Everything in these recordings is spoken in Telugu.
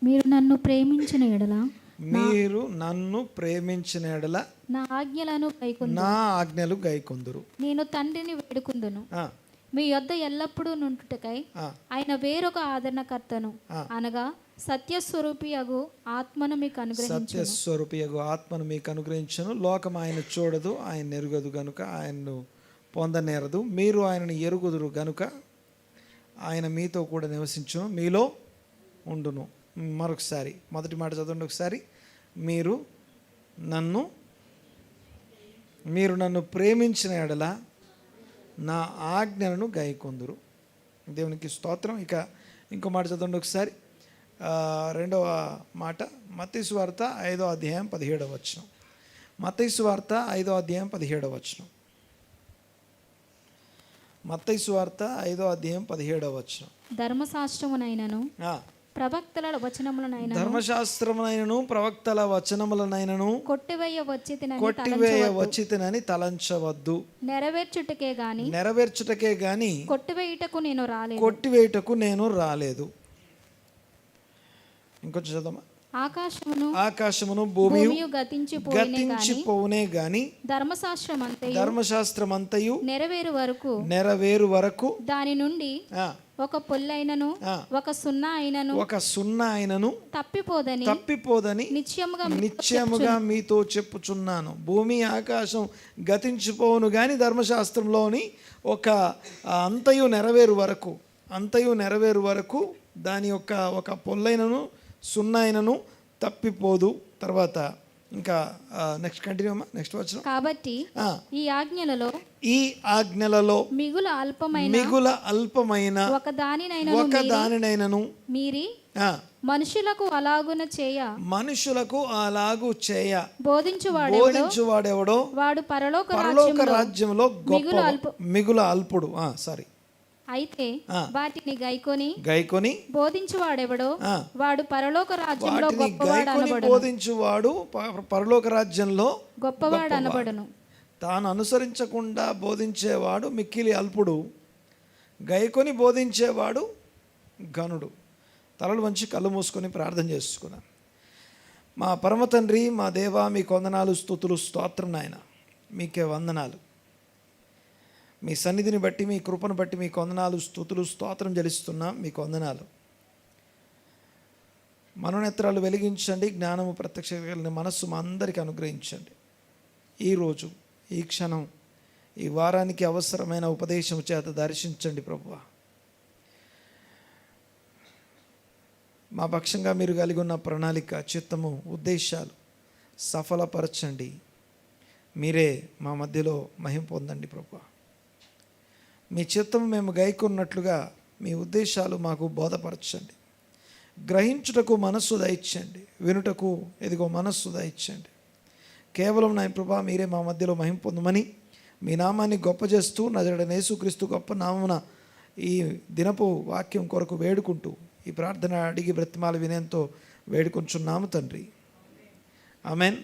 మీరు నన్ను ప్రేమించిన ఎడల మీరు నన్ను ప్రేమించిన ఎడల నా ఆజ్ఞలను గైకొందురు. నా ఆజ్ఞలు గైకొందురు. నేను తండ్రిని వేడుకుందును, మీ యొద్ద ఎల్లప్పుడూ నుండుటకై ఆయన వేరొక ఆదరణకర్తను అనగా సత్యస్వరూపియగు ఆత్మను మీకు అనుగ్రహించును. సత్యస్వరూపియగు ఆత్మను మీకు అనుగ్రహించును. లోకం ఆయన చూడదు, ఆయన ఎరుగదు గనుక ఆయన్ను పొందనేరదు. మీరు ఆయనను ఎరుగుదురు గనుక ఆయన మీతో కూడా నివసించును, మీలో ఉండును. మరొకసారి మొదటి మాట చదవండి ఒకసారి. మీరు నన్ను ప్రేమించిన ఎడల నా ఆజ్ఞలను గైకొందురు. దేవునికి స్తోత్రం. ఇక ఇంకో మాట చదవండి ఒకసారి. రెండవ మాట మత్తయి సువార్త 5వ అధ్యాయం 17వ వచనం. మత్తయి సువార్త 5వ అధ్యాయం 17వ వచనం. మత్తయి సువార్త 5వ అధ్యాయం 17వ వచనం. ధర్మశాస్త్రమునైనను ప్రవక్తల వచనములనైనను ధర్మశాస్త్రమునైనను ప్రవక్తల వచనములనైనను కొట్టివేయ వచ్చితినని తలంచవద్దు. నెరవేర్చుటకే గాని కొట్టివేయుటకు నేను రాలేదు. ఇంకొంచెం చదవమా. ఆకాశమును భూమియు గతించిపోవునే గాని ధర్మశాస్త్రమంతయు నెరవేరు వరకు దాని నుండి ఒక పొల్లైనను ఒక సున్నా అయినను తప్పిపోదని నిశ్చయముగా మీతో చెప్పుచున్నాను. భూమి ఆకాశం గతించిపోవును గాని ధర్మశాస్త్రంలోని ఒక అంతయు నెరవేరు వరకు దాని యొక్క ఒక పొల్లైనను సున్నా అయినను తప్పిపోదు. తర్వాత ఇంకా నెక్స్ట్ కంటిన్యూ అమ్మా. నెక్స్ట్ వచనం. కాబట్టి ఈ ఆజ్ఞలలో మిగుల అల్పమైన ఒక దానినైనను మీరి మనుషులకు అలాగు చేయ బోధించువాడెవడో వాడు పరలోక రాజ్యంలో మిగుల అల్పుడు. అయితే వాటిని గైకొని బోధించువాడెవడో వాడు పరలోక రాజ్యంలో గొప్పవాడు అనబడును. తాను అనుసరించకుండా బోధించేవాడు మిక్కిలి అల్పుడు, గైకొని బోధించేవాడు ఘనుడు. తలలు వంచి కళ్ళు మూసుకొని ప్రార్థన చేసుకున్నాను. మా పరమ తండ్రి, మా దేవా, మీకు వందనాలు, స్తుతులు, స్తోత్రం నాయన. మీకే వందనాలు. మీ సన్నిధిని బట్టి, మీ కృపను బట్టి మీకు వందనాలు, స్తుతులు, స్తోత్రం చెల్లిస్తున్నాం. మీకు వందనాలు. మనోనేత్రాలు వెలిగించండి, జ్ఞానము ప్రత్యక్ష మనస్సు మా అందరికీ అనుగ్రహించండి. ఈరోజు ఈ క్షణం ఈ వారానికి అవసరమైన ఉపదేశం చేత దర్శించండి ప్రభువా. మా పక్షంగా మీరు కలిగి ఉన్న ప్రణాళిక, చిత్తము, ఉద్దేశాలు సఫలపరచండి. మీరే మా మధ్యలో మహిమ పొందండి ప్రభువా. మీ చిత్తము మేము గైకొన్నట్లుగా మీ ఉద్దేశాలు మాకు బోధపరచండి. గ్రహించుటకు మనస్సు దయచండి, వినుటకు ఎదిగో మనస్సు దయచండి. కేవలం నా ప్రభా మీరే మా మధ్యలో మహిమ పొందమని మీ నామాన్ని గొప్ప చేస్తూ నజరేయుడైన యేసుక్రీస్తు గొప్ప నామమున ఈ దినపు వాక్యం కొరకు వేడుకుంటూ ఈ ప్రార్థన అడిగి బ్రతిమాల వినయంతో వేడుకొంచున్నాము తండ్రి. ఆమెన్.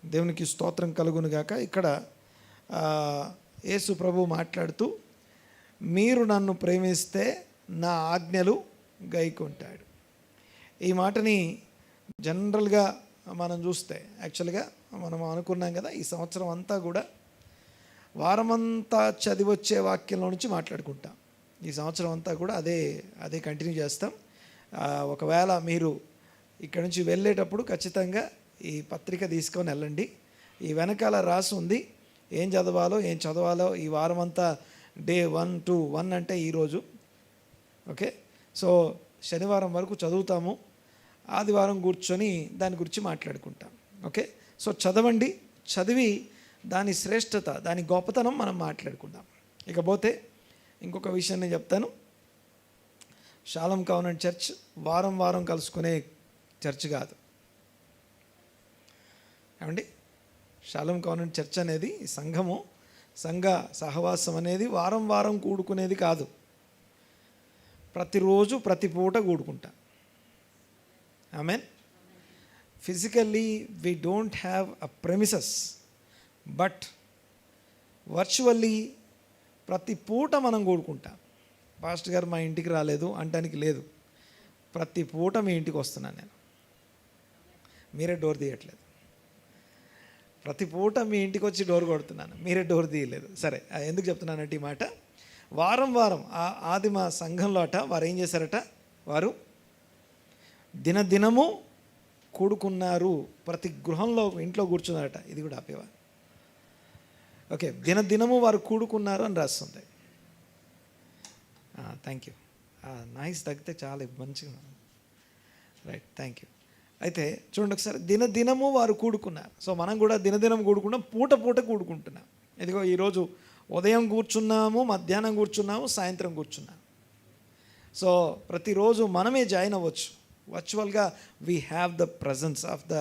దేవునికి స్తోత్రం కలుగును గాక. ఇక్కడ యేసు ప్రభు మాట్లాడుతూ మీరు నన్ను ప్రేమిస్తే నా ఆజ్ఞలు గైకొంటాడు. ఈ మాటని జనరల్గా మనం చూస్తే యాక్చువల్గా మనం అనుకున్నాం కదా, ఈ సంవత్సరం అంతా కూడా వారమంతా చదివొచ్చే వాక్యంలో నుంచి మాట్లాడుకుంటాం. ఈ సంవత్సరం అంతా కూడా అదే కంటిన్యూ చేస్తాం. ఒకవేళ మీరు ఇక్కడ నుంచి వెళ్ళేటప్పుడు ఖచ్చితంగా ఈ పత్రిక తీసుకొని వెళ్ళండి. ఈ వెనకాల రాసి ఉంది ఏం చదవాలో ఈ వారం అంతా. డే 1 to 1 అంటే ఈరోజు. ఓకే, సో శనివారం వరకు చదువుతాము, ఆదివారం కూర్చొని దాని గురించి మాట్లాడుకుంటాం. ఓకే, సో చదవండి, చదివి దాని శ్రేష్టత, దాని గొప్పతనం మనం మాట్లాడుకుందాం. ఇకపోతే ఇంకొక విషయం నేను చెప్తాను. షాలం కాన్వెంట్ చర్చ్ వారం కలుసుకునే చర్చ్ కాదు ఏమండి. షాలం కాన్వెంట్ చర్చ్ అనేది సంఘ సహవాసం అనేది వారం కూడుకునేది కాదు. ప్రతిరోజు ప్రతి పూట కూడుకుంటా. Amen. Physically we don't have a premises, but virtually ప్రతి పూట మనం కూడుకుంటాం. పాస్టర్ గారు మా ఇంటికి రాలేదు అంటానికి లేదు. ప్రతి పూట మీ ఇంటికి వస్తున్నాను నేను, మీరే డోర్ తీయట్లేదు. ప్రతి పూట మీ ఇంటికి వచ్చి డోర్ కొడుతున్నాను, మీరే డోర్ తీయలేదు. సరే, ఎందుకు చెప్తున్నానంటే ఈ మాట, వారం వారం ఆ ఆదిమ సంఘంలో అట వారు ఏం చేశారట, వారు దినదినము కూడుకున్నారు. ప్రతి గృహంలో ఇంట్లో కూర్చున్నారట. ఇది కూడా ఆపేవా? ఓకే, దినదినము వారు కూడుకున్నారు అని రాస్తుంది. Thank you. నాయిస్ తగ్గితే చాలా మంచిగా. Right, thank you. అయితే చూడండి ఒకసారి, దినదినము వారు కూడుకున్నారు. సో మనం కూడా దినదినం కూడుకున్నాం, పూట పూట కూడుకుంటున్నాం. ఇదిగో ఈరోజు ఉదయం కూర్చున్నాము, మధ్యాహ్నం కూర్చున్నాము, సాయంత్రం కూర్చున్నాము. సో ప్రతిరోజు మనమే జాయిన్ అవ్వచ్చు. వర్చువల్గా we have the presence of the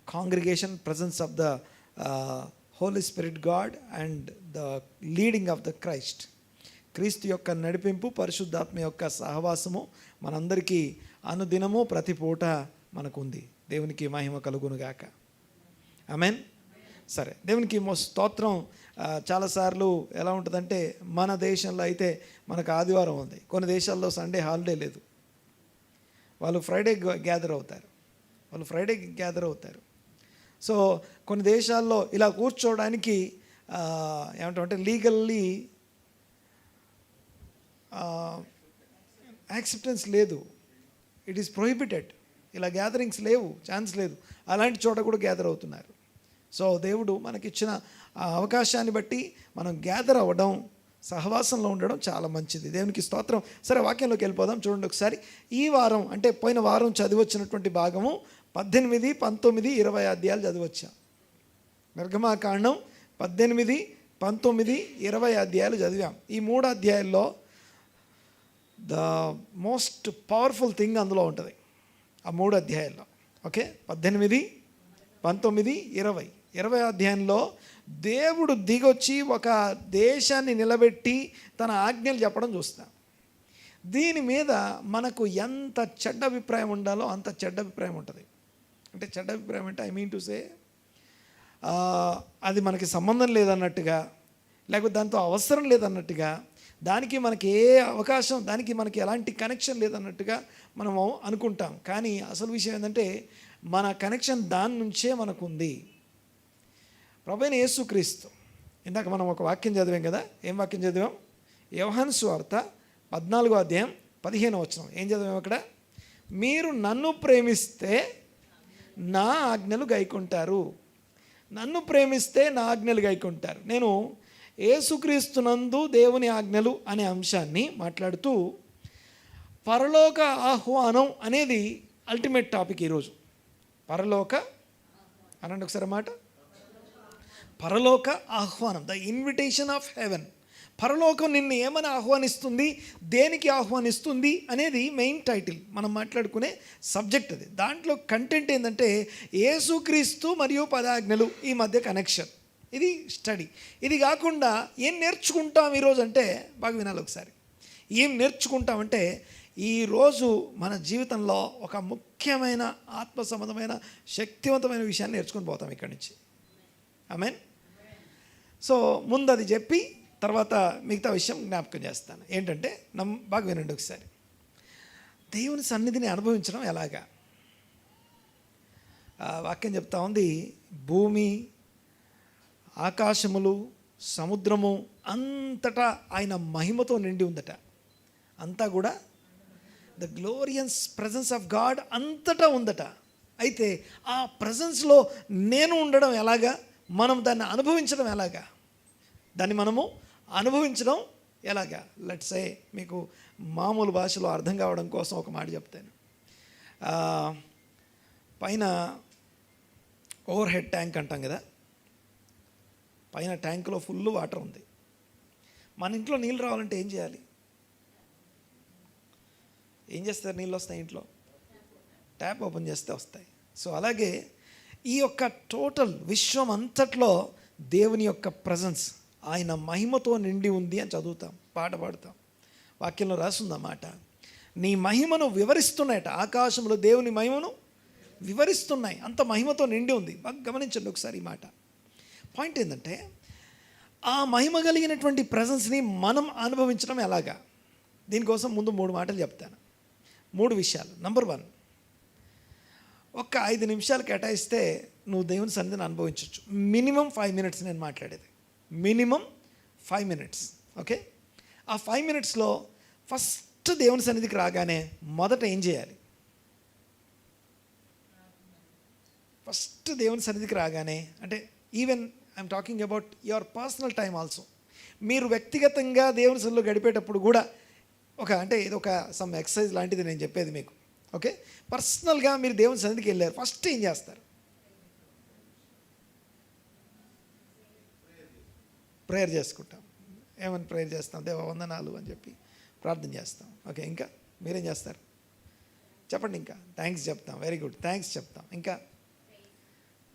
congregation, presence of the holy spirit God and the leading of the Christ. క్రీస్తు యొక్క నడిపింపు, పరిశుద్ధాత్మ యొక్క సహవాసము మనందరికీ అనుదినము ప్రతి పూట మనకు ఉంది. దేవునికి మహిమ కలుగునుగాక. ఆమేన్. సరే, దేవునికి స్తోత్రం. చాలాసార్లు ఎలా ఉంటుందంటే, మన దేశంలో అయితే మనకు ఆదివారం ఉంది, కొన్ని దేశాల్లో సండే హాలిడే లేదు, వాళ్ళు ఫ్రైడే గ్యాదర్ అవుతారు. సో కొన్ని దేశాల్లో ఇలా కూర్చోవడానికి ఏమంటామంటే లీగల్లీ యాక్సెప్టెన్స్ లేదు, ఇట్ ఈస్ ప్రొహిబిటెడ్. ఇలా గ్యాదరింగ్స్ లేవు, ఛాన్స్ లేదు. అలాంటి చోట కూడా గ్యాదర్ అవుతున్నారు. సో దేవుడు మనకిచ్చిన అవకాశాన్ని బట్టి మనం గ్యాదర్ అవ్వడం, సహవాసంలో ఉండడం చాలా మంచిది. దేవునికి స్తోత్రం. సరే, వాక్యంలోకి వెళ్ళిపోదాం. చూడండి ఒకసారి. ఈ వారం అంటే పోయిన వారం చదివచ్చినటువంటి భాగము 18, 19, 20 అధ్యాయాలు చదివచ్చాం. నిర్గమాకాండం 18, 19, 20 అధ్యాయాలు చదివాం. ఈ 3 అధ్యాయాల్లో ద మోస్ట్ పవర్ఫుల్ థింగ్ అందులో ఉంటుంది, ఆ 3 అధ్యాయాల్లో. ఓకే, 18, 19, 20 అధ్యాయంలో దేవుడు దిగొచ్చి ఒక దేశాన్ని నిలబెట్టి తన ఆజ్ఞలు చెప్పడం చూస్తాం. దీని మీద మనకు ఎంత చెడ్డ అభిప్రాయం ఉండాలో అంత చెడ్డ అభిప్రాయం ఉంటుంది. అంటే చెడ్డ అభిప్రాయం అంటే ఐ మీన్ టు సే, అది మనకి సంబంధం లేదన్నట్టుగా, లేకపోతే దాంతో అవసరం లేదన్నట్టుగా, దానికి మనకి ఏ అవకాశం, దానికి మనకి ఎలాంటి కనెక్షన్ లేదన్నట్టుగా మనము అనుకుంటాం. కానీ అసలు విషయం ఏంటంటే, మన కనెక్షన్ దాని నుంచే మనకు ఉంది. ప్రభువైన యేసుక్రీస్తు, ఇందాక మనం ఒక వాక్యం చదివాం కదా. ఏం వాక్యం చదివాం? యోహాను సువార్త 14వ అధ్యాయం 15వ వచనం. ఏం చదివాం అక్కడ? మీరు నన్ను ప్రేమిస్తే నా ఆజ్ఞలు గైకుంటారు. నన్ను ప్రేమిస్తే నా ఆజ్ఞలు గైకుంటారు. నేను యేసుక్రీస్తునందు దేవుని ఆజ్ఞలు అనే అంశాన్ని మాట్లాడుతూ, పరలోక ఆహ్వానం అనేది అల్టిమేట్ టాపిక్ ఈరోజు. పరలోక అనండి ఒకసారి మాట. పరలోక ఆహ్వానం, ద ఇన్విటేషన్ ఆఫ్ హెవెన్. పరలోకం నిన్ను ఏమని ఆహ్వానిస్తుంది, దేనికి ఆహ్వానిస్తుంది అనేది మెయిన్ టైటిల్, మనం మాట్లాడుకునే సబ్జెక్ట్ అది. దాంట్లో కంటెంట్ ఏంటంటే యేసుక్రీస్తు మరియు పదాజ్ఞలు ఈ మధ్య కనెక్షన్. ఇది స్టడీ. ఇది కాకుండా ఏం నేర్చుకుంటాం ఈరోజు అంటే, బాగా వినాలి ఒకసారి. ఏం నేర్చుకుంటామంటే, ఈరోజు మన జీవితంలో ఒక ముఖ్యమైన ఆత్మ సంబంధమైన శక్తివంతమైన విషయాన్ని నేర్చుకొని పోతాం ఇక్కడి నుంచి. ఆమేన్. సో ముందు అది చెప్పి తర్వాత మిగతా విషయం జ్ఞాపకం చేస్తాను. ఏంటంటే, బాగా వినండి ఒకసారి. దేవుని సన్నిధిని అనుభవించడం ఎలాగా? వాక్యం చెప్తా ఉంది, భూమి, ఆకాశములు, సముద్రము అంతటా ఆయన మహిమతో నిండి ఉందట. అంతా కూడా the glorious presence of God అంతటా ఉందట. అయితే ఆ ప్రజెన్స్లో నేను ఉండడం ఎలాగా, మనం దాన్ని అనుభవించడం ఎలాగా, దాన్ని మనము అనుభవించడం ఎలాగా? లెట్స్ సే, మీకు మామూలు భాషలో అర్థం కావడం కోసం ఒక మాట చెప్తాను. పైన ఓవర్ హెడ్ ట్యాంక్ అంటాం కదా, పైన ట్యాంకులో ఫుల్ వాటర్ ఉంది. మన ఇంట్లో నీళ్ళు రావాలంటే ఏం చేయాలి? ఏం చేస్తారు? నీళ్ళు వస్తాయి ఇంట్లో, ట్యాప్ ఓపెన్ చేస్తే వస్తాయి. సో అలాగే ఈ యొక్క టోటల్ విశ్వం అంతట్లో దేవుని యొక్క ప్రజెన్స్, ఆయన మహిమతో నిండి ఉంది అని చదువుతాం, పాట పాడుతాం. వాక్యంలో రాసుందన్నమాట, నీ మహిమను వివరిస్తున్నాయట. ఆకాశంలో దేవుని మహిమను వివరిస్తున్నాయి, అంత మహిమతో నిండి ఉంది. బాగా గమనించండి ఒకసారి ఈ మాట. పాయింట్ ఏంటంటే, ఆ మహిమ కలిగినటువంటి ప్రజెన్స్ని మనం అనుభవించడం ఎలాగా? దీనికోసం ముందు 3 మాటలు చెప్తాను. 3 విషయాలు. నంబర్ 1, ఒక్క 5 నిమిషాలు కేటాయిస్తే నువ్వు దేవుని సన్నిధిని అనుభవించవచ్చు. మినిమం 5 మినిట్స్ నేను మాట్లాడేది, మినిమం 5 మినిట్స్. ఓకే, ఆ 5 మినిట్స్లో ఫస్ట్ దేవుని సన్నిధికి రాగానే మొదట ఏం చేయాలి? ఫస్ట్ దేవుని సన్నిధికి రాగానే అంటే even I'm talking about your personal time also. మీరు వ్యక్తిగతంగా దేవుని సన్నిధిలో గడిపేటప్పుడు కూడా అంటే ఇది ఒక సమ్ ఎక్సర్సైజ్ లాంటిది నేను చెప్పేది మీకు. ఓకే, పర్సనల్గా మీరు దేవుని సన్నిధికి వెళ్ళారు, ఫస్ట్ ఏం చేస్తారు? ప్రేయర్ చేసుకుంటాం. ఏమని ప్రేయర్ చేస్తాం? దేవ వందనాలు అని చెప్పి ప్రార్థన చేస్తాం. ఓకే, ఇంకా మీరేం చేస్తారు చెప్పండి? ఇంకా థ్యాంక్స్ చెప్తాం. వెరీ గుడ్, థ్యాంక్స్ చెప్తాం. ఇంకా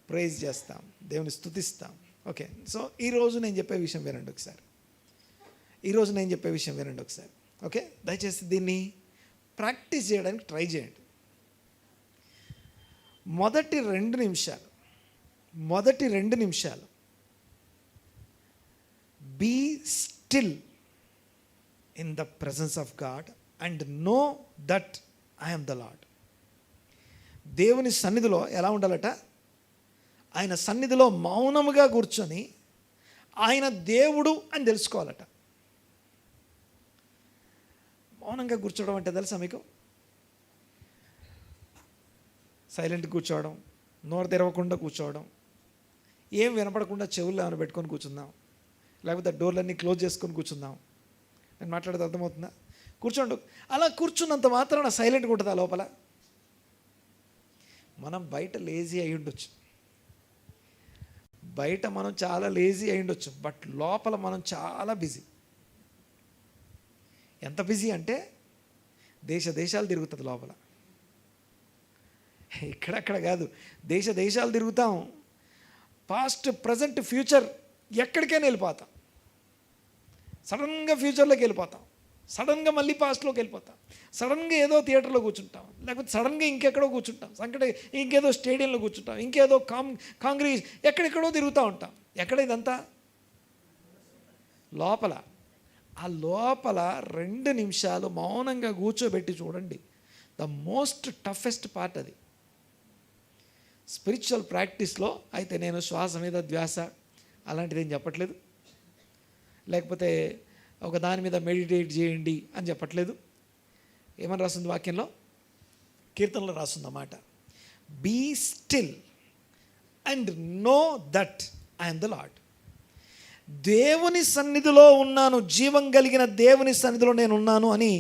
ప్రైజ్ చేస్తాం, దేవుని స్తుతిస్తాం. ఓకే, సో ఈరోజు నేను చెప్పే విషయం వినండి ఒకసారి. ఓకే, దయచేసి దీన్ని ప్రాక్టీస్ చేయడానికి ట్రై చేయండి. మొదటి రెండు నిమిషాలు be still in the presence of God and know that I am the Lord. దేవుని సన్నిధిలో ఎలా ఉండాలట? ఆయన సన్నిధిలో మౌనముగా కూర్చొని ఆయన దేవుడు అని తెలుసుకోవాలట. మౌనంగా కూర్చోవడం అంటే తెలుసా మీకు? సైలెంట్ కూర్చోవడం, నోరు తెరవకుండా కూర్చోవడం, ఏం వినపడకుండా చెవుల్లో ఏమైనా పెట్టుకొని కూర్చుందాం, లేకపోతే డోర్లన్నీ క్లోజ్ చేసుకొని కూర్చుందాం. నేను మాట్లాడేది అర్థమవుతుందా? కూర్చోండు. అలా కూర్చున్నంత మాత్రాన సైలెంట్గా ఉంటుందా లోపల? మనం బయట లేజీ అయి ఉండొచ్చు, బట్ లోపల మనం చాలా బిజీ. ఎంత బిజీ అంటే దేశాలు తిరుగుతుంది లోపల. ఇక్కడక్కడ కాదు, దేశాలు తిరుగుతాం. పాస్ట్, ప్రజెంట్, ఫ్యూచర్ ఎక్కడికైనా వెళ్ళిపోతాం. సడన్గా ఫ్యూచర్లోకి వెళ్ళిపోతాం, సడన్గా మళ్ళీ పాస్ట్లోకి వెళ్ళిపోతాం, సడన్గా ఏదో థియేటర్లో కూర్చుంటాం, లేకపోతే సడన్గా ఇంకెక్కడో కూర్చుంటాం, ఇంకేదో స్టేడియంలో కూర్చుంటాం, ఇంకేదో కాంగ్రెస్ ఎక్కడెక్కడో తిరుగుతూ ఉంటాం. ఎక్కడ ఇదంతా? లోపల. ఆ లోపల 2 నిమిషాలు మౌనంగా కూర్చోబెట్టి చూడండి. ద మోస్ట్ టఫెస్ట్ పార్ట్ అది. స్పిరిచువల్ ప్రాక్టీస్లో అయితే నేను శ్వాస మీద ధ్యాస అలాంటిది ఏం చెప్పట్లేదు, లేకపోతే ఒక దాని మీద మెడిటేట్ చేయండి అని చెప్పట్లేదు. ఏమని రాస్తుంది వాక్యంలో? కీర్తనలో రాస్తుందన్నమాట. Be still and know that I am the Lord. దేవుని సన్నిధిలో ఉన్నాను, జీవం కలిగిన దేవుని సన్నిధిలో నేను ఉన్నాను అని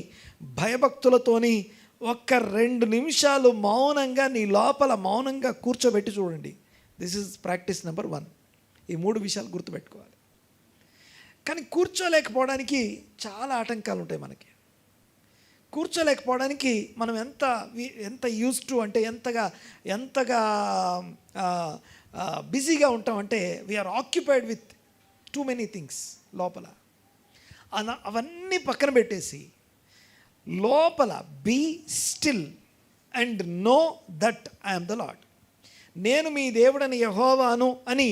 భయభక్తులతోని 2 నిమిషాలు మౌనంగా నీ లోపల మౌనంగా కూర్చోబెట్టి చూడండి. This is practice number 1. ఈ 3 విషయాలు గుర్తుపెట్టుకోవాలి. కానీ కూర్చోలేకపోవడానికి చాలా ఆటంకాలు ఉంటాయి మనకి. కూర్చోలేకపోవడానికి మనం ఎంత యూజ్ టు అంటే ఎంతగా బిజీగా ఉంటామంటే we're occupied with too many things లోపల. అవన్నీ పక్కన పెట్టేసి లోపల be still and know that I am the Lord. నేను మీ దేవుడని యెహోవాను అని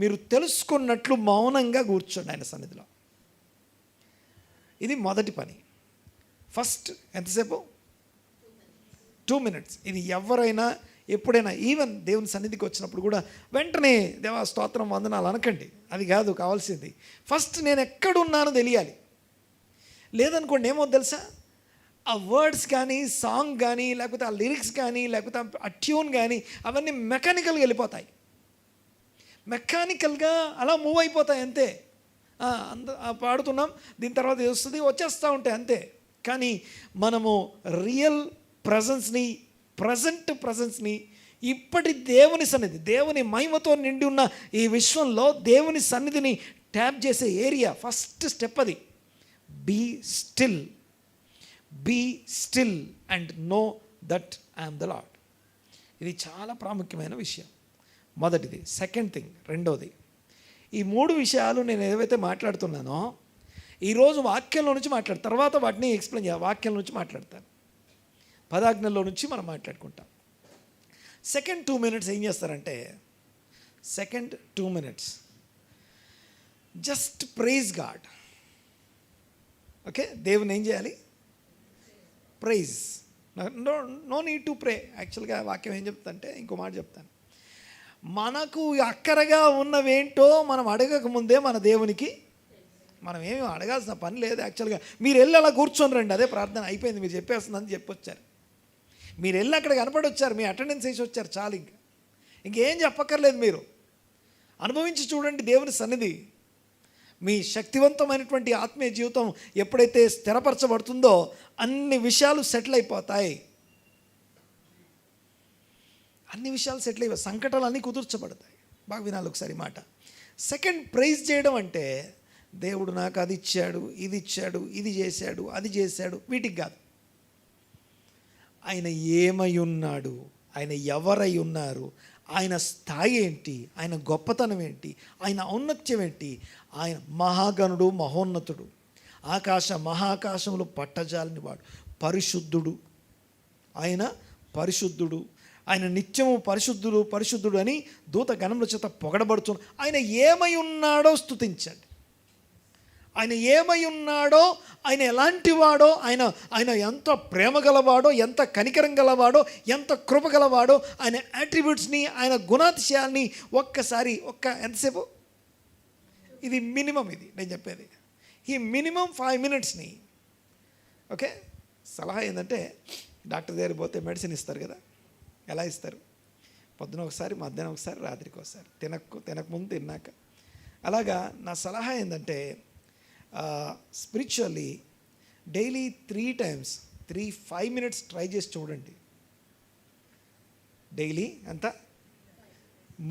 మీరు తెలుసుకున్నట్లు మౌనంగా కూర్చోండి ఆయన సన్నిధిలో. ఇది మొదటి పని. ఫస్ట్ ఎంతసేపు? 2 మినిట్స్. ఇది ఎవరైనా ఎప్పుడైనా, ఈవెన్ దేవుని సన్నిధికి వచ్చినప్పుడు కూడా వెంటనే దేవా స్తోత్రం వందనాలు అనకండి. అది కాదు కావాల్సింది. ఫస్ట్ నేను ఎక్కడున్నానో తెలియాలి. లేదనుకోండి ఏమో తెలుసా, ఆ వర్డ్స్ కానీ, సాంగ్ కానీ, లేకపోతే ఆ లిరిక్స్ కానీ, లేకపోతే ఆ ట్యూన్ కానీ అవన్నీ మెకానికల్గా వెళ్ళిపోతాయి. మెకానికల్గా అలా మూవ్ అయిపోతాయి అంతే. పాడుతున్నాం, దీని తర్వాత వస్తుంది, వచ్చేస్తూ ఉంటాయి అంతే. కానీ మనము రియల్ ప్రజెంట్ ప్రజెన్స్ని ఇప్పటి దేవుని సన్నిధి, దేవుని మహిమతో నిండి ఉన్న ఈ విశ్వంలో దేవుని సన్నిధిని ట్యాప్ చేసే ఏరియా ఫస్ట్ స్టెప్ అది. Be still and know that I'm the Lord. ఇది చాలా ప్రాముఖ్యమైన విషయం. మొదటిది. సెకండ్ థింగ్, రెండోది. ఈ 3 విషయాలు నేను ఏవైతే మాట్లాడుతున్నానో ఈరోజు వాక్యంలో నుంచి తర్వాత వాటిని ఎక్స్ప్లెయిన్ చేయాలి. వాక్యంలో నుంచి మాట్లాడతాను, పదాజ్ఞల్లో నుంచి మనం మాట్లాడుకుంటాం. సెకండ్ 2 మినిట్స్ ఏం చేస్తారంటే, second 2 minutes just praise God. Okay, దేవుని ఏం చేయాలి? Praise. No need to pray. యాక్చువల్గా వాక్యం ఏం చెప్తానంటే ఇంకో మాట చెప్తాను. మనకు అక్కరగా ఉన్నవేంటో మనం అడగక ముందే మన దేవునికి మనం ఏమి అడగాల్సిన పని లేదు. యాక్చువల్గా మీరు వెళ్ళి అలా కూర్చొని రండి, అదే ప్రార్థన అయిపోయింది, మీరు చెప్పేస్తుందని చెప్పొచ్చారు. మీరు వెళ్ళి అక్కడ కనపడి వచ్చారు, మీ అటెండెన్స్ వేసి వచ్చారు, చాలు. ఇంకేం చెప్పక్కర్లేదు. మీరు అనుభవించి చూడండి దేవుని సన్నిధి. మీ శక్తివంతమైనటువంటి ఆత్మీయ జీవితం ఎప్పుడైతే స్థిరపరచబడుతుందో అన్ని విషయాలు సెటిల్ అయిపోతాయి. అన్ని విషయాలు సెటిల్ అయిపోయి సంకటాలు అన్నీ కుదుర్చబడతాయి. బాగా వినాలి ఒకసారి మాట. సెకండ్, ప్రైజ్ చేయడం అంటే దేవుడు నాకు అది ఇచ్చాడు, ఇది ఇచ్చాడు, ఇది చేశాడు, అది చేశాడు, వీటికి కాదు. ఆయన ఏమై ఉన్నాడు, ఆయన ఎవరై ఉన్నారు, ఆయన స్థాయి ఏంటి, ఆయన గొప్పతనం ఏంటి, ఆయన ఔన్నత్యం ఏంటి. ఆయన మహాగణుడు, మహోన్నతుడు, మహాకాశములు పట్టజాలని వాడు, పరిశుద్ధుడు. ఆయన పరిశుద్ధుడు, ఆయన నిత్యము పరిశుద్ధుడు పరిశుద్ధుడు అని దూత గణముల చేత పొగడబడుతున్నాడు. ఆయన ఏమై ఉన్నాడో స్తుతించండి. ఆయన ఏమై ఉన్నాడో, ఆయన ఎలాంటి వాడో, ఆయన ఎంత ప్రేమ గలవాడో, ఎంత కనికరం గలవాడో, ఎంత కృప గలవాడో, ఆయన యాట్రిబ్యూట్స్ని, ఆయన గుణాతిశయాల్ని ఒక్కసారి ఎంతసేపు, ఇది మినిమం, ఇది నేను చెప్పేది ఈ మినిమం 5 minutesని. ఓకే, సలహా ఏంటంటే డాక్టర్ దగ్గరికి పోతే మెడిసిన్ ఇస్తారు కదా, ఎలా ఇస్తారు? పొద్దున ఒకసారి, మధ్యాహ్నం ఒకసారి, రాత్రికి ఒకసారి, తినకముందు, తిన్నాక. అలాగా నా సలహా ఏంటంటే spiritually daily 3 times 5 minutes try చేసి చూడండి. డైలీ ఎంత?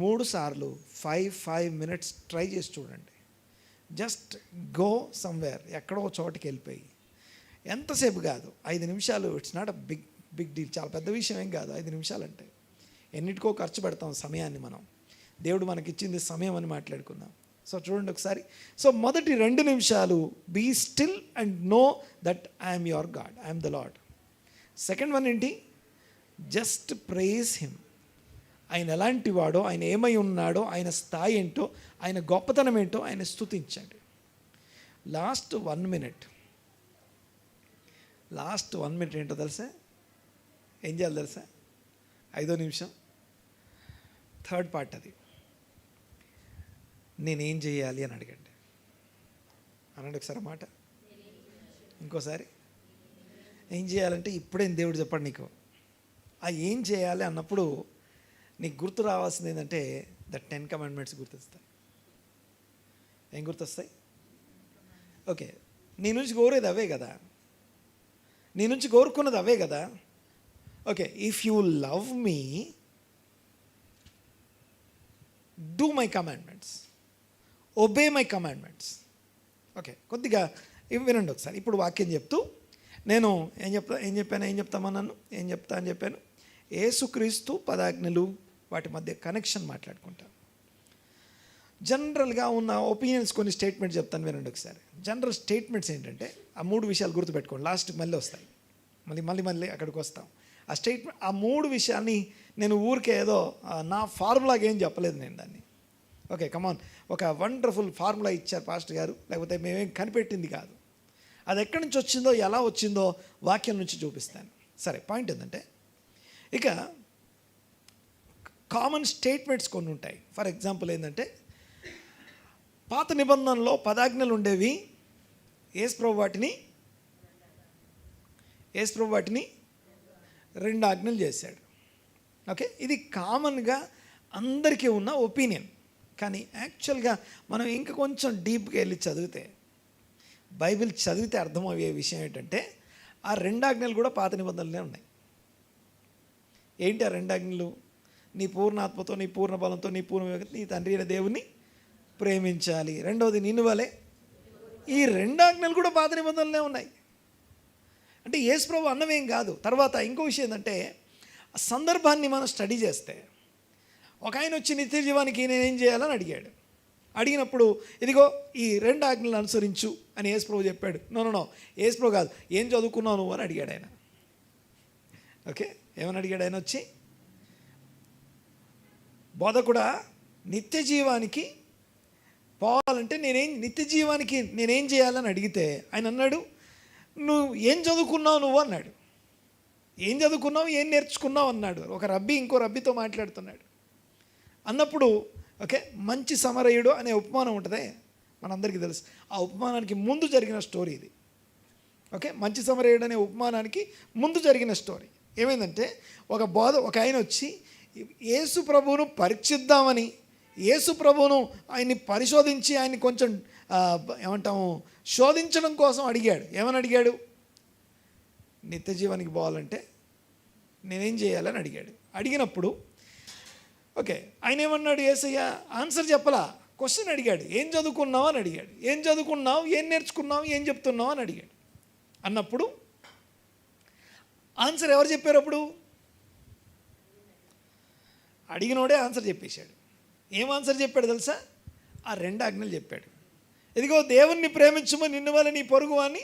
3 సార్లు 5 minutes ట్రై చేసి చూడండి. జస్ట్ గో సమ్వేర్, ఎక్కడో చోటుకి వెళ్ళిపోయి, ఎంతసేపు కాదు, 5 నిమిషాలు. It's not a big deal, చాలా పెద్ద విషయం ఏం కాదు 5 నిమిషాలు అంటే. ఎన్నిటికో ఖర్చు పెడతాం సమయాన్ని మనం. దేవుడు మనకిచ్చింది సమయం అని మాట్లాడుకుందాం. సో చూడండి ఒకసారి. సో మొదటి 2 నిమిషాలు be still and know that I'm your God, I'm the Lord. Second one ఏంటి? Just praise him. ఆయన ఎలాంటి వాడో, ఆయన ఏమై ఉన్నాడో, ఆయన స్థాయి ఏంటో, ఆయన గొప్పతనం ఏంటో ఆయన స్తుతించండి. లాస్ట్ 1 minute ఏంటో తెలుసా? ఏం చేయాలి తెలుసా? 5వ నిమిషం, థర్డ్ పార్ట్ అది. నేనేం చేయాలి అని అడగండి. అనండి ఒకసారి మాట. ఇంకోసారి ఏం చేయాలంటే ఇప్పుడేం దేవుడు చెప్పండి నీకు. ఆ ఏం చేయాలి అన్నప్పుడు నీకు గుర్తు రావాల్సింది ఏంటంటే ద 10 commandments గుర్తొస్తాయి. ఏం గుర్తొస్తాయి? ఓకే, నీ నుంచి కోరేది అవే కదా, నీ నుంచి కోరుకున్నది అవే కదా. Okay, if you love me do my commandments, obey my commandments. Okay, కొద్దిగా వినండి ఒకసారి. ఇప్పుడు వాక్యం చెప్తూ నేను ఏం చెప్తా అని చెప్పాను. యేసుక్రీస్తు 10 ఆజ్ఞలు, వాటి మధ్య కనెక్షన్ మాట్లాడుకుంటాను. జనరల్గా ఉన్న ఒపీనియన్స్ కొన్ని స్టేట్మెంట్స్ చెప్తాను, వినండి ఒకసారి. జనరల్ స్టేట్మెంట్స్ ఏంటంటే ఆ 3 విషయాలు గుర్తుపెట్టుకోండి. లాస్ట్కి మళ్ళీ వస్తాయి, మళ్ళీ అక్కడికి వస్తాం. ఆ స్టేట్మెంట్, ఆ 3 విషయాన్ని నేను ఊరికే ఏదో నా ఫార్ములాగా ఏం చెప్పలేదు నేను దాన్ని. ఓకే, కమాన్, ఒక వండర్ఫుల్ ఫార్ములా ఇచ్చారు పాస్టర్ గారు, లేకపోతే మేమేం కనిపెట్టింది కాదు. అది ఎక్కడి నుంచి వచ్చిందో, ఎలా వచ్చిందో వాక్యం నుంచి చూపిస్తాను. సరే, పాయింట్ ఏంటంటే ఇక కామన్ స్టేట్మెంట్స్ కొన్ని ఉంటాయి. ఫర్ ఎగ్జాంపుల్ ఏంటంటే పాత నిబంధనలో 10 ఆజ్ఞలు ఉండేవి. యేసుప్రభు వాటిని 2 ఆజ్ఞలు చేశాడు. ఓకే, ఇది కామన్గా అందరికీ ఉన్న ఒపీనియన్. కానీ యాక్చువల్గా మనం ఇంకా కొంచెం డీప్గా వెళ్ళి చదివితే, బైబిల్ చదివితే అర్థమయ్యే విషయం ఏంటంటే ఆ 2 ఆజ్ఞలు కూడా పాత నిబంధనలే ఉన్నాయి. ఏంటి ఆ 2 ఆజ్ఞలు? నీ పూర్ణాత్మతో, నీ పూర్ణ బలంతో, నీ నీ తండ్రి అయిన దేవుని ప్రేమించాలి. రెండవది నిన్ను వలె. ఈ 2 ఆజ్ఞలు కూడా పాత నిబంధనలే ఉన్నాయి. అంటే యేసుప్రభు అన్నమేం కాదు. తర్వాత ఇంకో విషయం ఏంటంటే సందర్భాన్ని మనం స్టడీ చేస్తే, ఒక ఆయన వచ్చి నిత్య జీవానికి నేనేం చేయాలని అడిగాడు. అడిగినప్పుడు ఇదిగో ఈ 2 ఆజ్ఞలను అనుసరించు అని యేసుప్రభు చెప్పాడు. నో, యేసుప్రభు కాదు, ఏం చదువుకున్నావు నువ్వు అని అడిగాడు ఆయన. ఓకే, ఏమని అడిగాడు ఆయన వచ్చి? బోధకుడా, నిత్య జీవానికి పోవాలంటే నిత్య జీవానికి నేనేం చేయాలని అడిగితే ఆయన అన్నాడు, నువ్వు ఏం చదువుకున్నావు నువ్వు అన్నాడు. ఏం చదువుకున్నావు, ఏం నేర్చుకున్నావు అన్నాడు. ఒక రబ్బీ ఇంకో రబ్బీతో మాట్లాడుతున్నాడు. అన్నప్పుడు ఓకే, మంచి సమరయుడు అనే ఉపమానం ఉంటుంది, మనందరికీ తెలుసు. ఆ ఉపమానానికి ముందు జరిగిన స్టోరీ ఇది. ఓకే, మంచి సమరయుడు అనే ఉపమానానికి ముందు జరిగిన స్టోరీ ఏమైందంటే, ఒక ఆయన వచ్చి యేసు ప్రభువును పరీక్షిద్దామని, యేసు ప్రభువును ఆయన్ని పరిశోధించి ఆయన్ని కొంచెం ఏమంటాము శోధించడం కోసం అడిగాడు. ఏమని అడిగాడు? నిత్య జీవానికి పోవాలంటే నేనేం చేయాలని అడిగాడు. అడిగినప్పుడు ఓకే, ఆయన ఏమన్నాడు? యేసయ్య ఆన్సర్ చెప్పలా, క్వశ్చన్ అడిగాడు. ఏం చదువుకున్నావు అని అడిగాడు. ఏం చదువుకున్నావు, ఏం నేర్చుకున్నావు, ఏం చెప్తున్నావు అని అడిగాడు. అన్నప్పుడు ఆన్సర్ ఎవరు చెప్పారు? అప్పుడు అడిగినోడే ఆన్సర్ చెప్పేశాడు. ఏం ఆన్సర్ చెప్పాడు తెలుసా? ఆ 2 ఆజ్ఞలు చెప్పాడు. ఇదిగో దేవుణ్ణి ప్రేమించుము, నిన్ను వల్ల నీ పొరుగు వాణ్ణి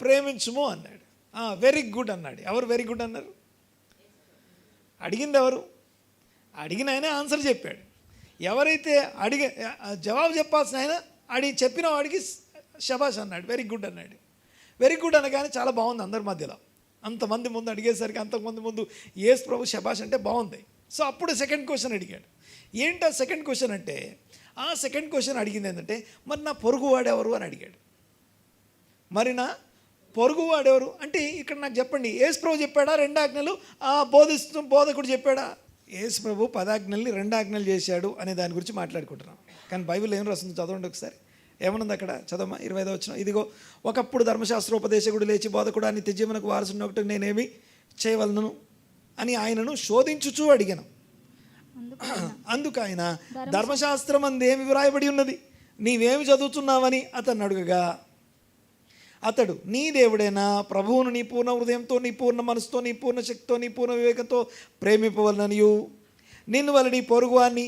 ప్రేమించుము అన్నాడు. వెరీ గుడ్ అన్నాడు. ఎవరు వెరీ గుడ్ అన్నారు? అడిగింది ఎవరు? అడిగిన ఆయన ఆన్సర్ చెప్పాడు. ఎవరైతే జవాబు చెప్పాల్సిన ఆయన చెప్పిన వాడికి శబాష్ అన్నాడు, వెరీ గుడ్ అన్నాడు. వెరీ గుడ్ అనగానే చాలా బాగుంది అందరి మధ్యలో. అంతమంది ముందు అడిగేసరికి, అంతమంది ముందు యేసు ప్రభు శబాష్ అంటే బాగుంది. సో అప్పుడు సెకండ్ క్వశ్చన్ అడిగాడు. ఏంటో సెకండ్ క్వశ్చన్ అంటే, ఆ సెకండ్ క్వశ్చన్ అడిగింది ఏంటంటే, మరి నా పొరుగువాడెవరు అని అడిగాడు. మరి నా పొరుగువాడెవరు అంటే ఇక్కడ నాకు చెప్పండి, యేసు ప్రభు చెప్పాడా 2 ఆజ్ఞలు? బోధకుడు చెప్పాడా? యేసు ప్రభు 10 ఆజ్ఞల్ని 2 ఆజ్ఞలు చేశాడు అనే దాని గురించి మాట్లాడుకుంటున్నాం. కానీ బైబిల్ ఏం రాస్తుందో చదవండి ఒకసారి. ఏమనుంది అక్కడ? చదవమా 25వ వచనం. ఇదిగో ఒకప్పుడు ధర్మశాస్త్రోపదేశకుడు లేచి బోధకుడు నిత్య జీవనకు వారసుని ఒకటి నేనేమి చేయవలను అని ఆయనను శోధించుచూ అడిగాను. అందుకు ఆయన ధర్మశాస్త్రం అందేమి వ్రాయబడి ఉన్నది, నీవేమి చదువుతున్నావని అతన్ని అడుగగా, అతడు నీ దేవుడైనా ప్రభువును నీ పూర్ణ హృదయంతో, నీ పూర్ణ మనసుతో, నీ పూర్ణ శక్తితో, నీ పూర్ణ వివేకంతో ప్రేమిపవలననియు నిన్ను వల్ల నీ పొరుగువాన్ని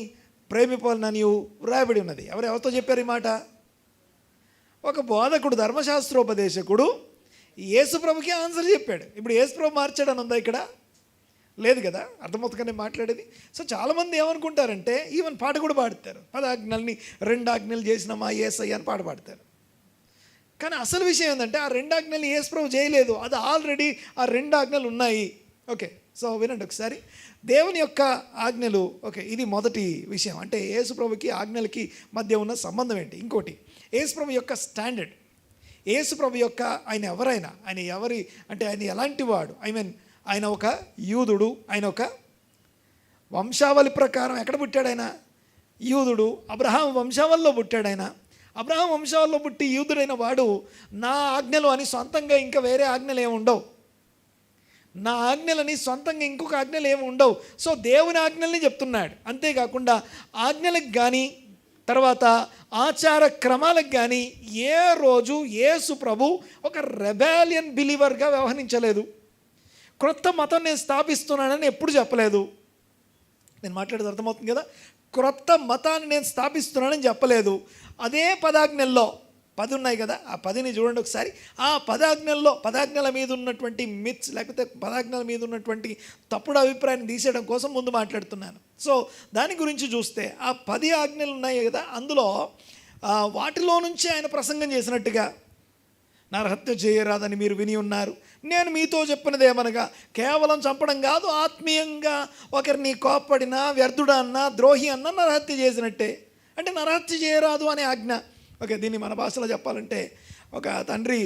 ప్రేమిపవలననియు వ్రాయబడి ఉన్నది. ఎవరితో చెప్పారు ఈ మాట? ఒక బోధకుడు, ధర్మశాస్త్రోపదేశకుడు యేసుప్రభుకి ఆన్సర్ చెప్పాడు. ఇప్పుడు యేసుప్రభు మార్చాడని ఉందా ఇక్కడ? లేదు కదా, అర్థమవుతుందని మాట్లాడేది. సో చాలామంది ఏమనుకుంటారంటే, ఈవెన్ పాట కూడా పాడతారు, 10 ఆజ్ఞల్ని 2 ఆజ్ఞలు చేసిన మా యేసయ్య అని పాట పాడతారు. కానీ అసలు విషయం ఏంటంటే, ఆ 2 ఆజ్ఞల్ని యేసు ప్రభు చేయలేదు, అది ఆల్రెడీ ఆ 2 ఆజ్ఞలు ఉన్నాయి. ఓకే, సో వినండి ఒకసారి. దేవుని యొక్క ఆజ్ఞలు, ఓకే, ఇది మొదటి విషయం. అంటే యేసు ప్రభుకి ఆజ్ఞలకి మధ్య ఉన్న సంబంధం ఏంటి? ఇంకోటి, యేసు ప్రభు యొక్క స్టాండర్డ్. యేసు ప్రభు యొక్క ఆయన ఎవరైనా, ఆయన ఎవరి అంటే ఆయన ఎలాంటి వాడు? ఆయన ఒక యూదుడు, ఆయన ఒక వంశావళి ప్రకారం ఎక్కడ పుట్టాడు? ఆయన యూదుడు, అబ్రహాం వంశావళిలో పుట్టాడు. ఆయన అబ్రహాం వంశావళిలో పుట్టి యూదుడైన వాడు నా ఆజ్ఞలు అని సొంతంగా ఇంకా వేరే ఆజ్ఞలు ఏమి ఉండవు. నా ఆజ్ఞలని సొంతంగా ఇంకొక ఆజ్ఞలు ఏమి ఉండవు. సో దేవుని ఆజ్ఞల్ని చెప్తున్నాడు. అంతేకాకుండా ఆజ్ఞలకు కానీ తర్వాత ఆచార క్రమాలకు కానీ ఏ రోజు యేసు ప్రభు ఒక రెబెలియన్ బిలీవర్గా వ్యవహరించలేదు. క్రొత్త మతం నేను స్థాపిస్తున్నానని ఎప్పుడు చెప్పలేదు. నేను మాట్లాడేది అర్థమవుతుంది కదా? క్రొత్త మతాన్ని నేను స్థాపిస్తున్నానని చెప్పలేదు. అదే 10 ఆజ్ఞల్లో 10 ఉన్నాయి కదా, ఆ 10ని చూడండి ఒకసారి. ఆ 10 ఆజ్ఞల మీద ఉన్నటువంటి మిత్స్, లేకపోతే 10 ఆజ్ఞల మీద ఉన్నటువంటి తప్పుడు అభిప్రాయాన్ని తీసేయడం కోసం ముందు మాట్లాడుతున్నాను. సో దాని గురించి చూస్తే ఆ 10 ఆజ్ఞలు ఉన్నాయి కదా, అందులో వాటిలో నుంచి ఆయన ప్రసంగం చేసినట్టుగా, నరహత్య చేయరాదని మీరు విని ఉన్నారు, నేను మీతో చెప్పినదేమనగా కేవలం చంపడం కాదు, ఆత్మీయంగా ఒకరిని కోప్పడినా, వ్యర్థుడా అన్నా, ద్రోహి అన్నా నరహత్య చేసినట్టే. అంటే నరహత్య చేయరాదు అనే ఆజ్ఞ. ఓకే, దీన్ని మన భాషలో చెప్పాలంటే, ఒక తండ్రి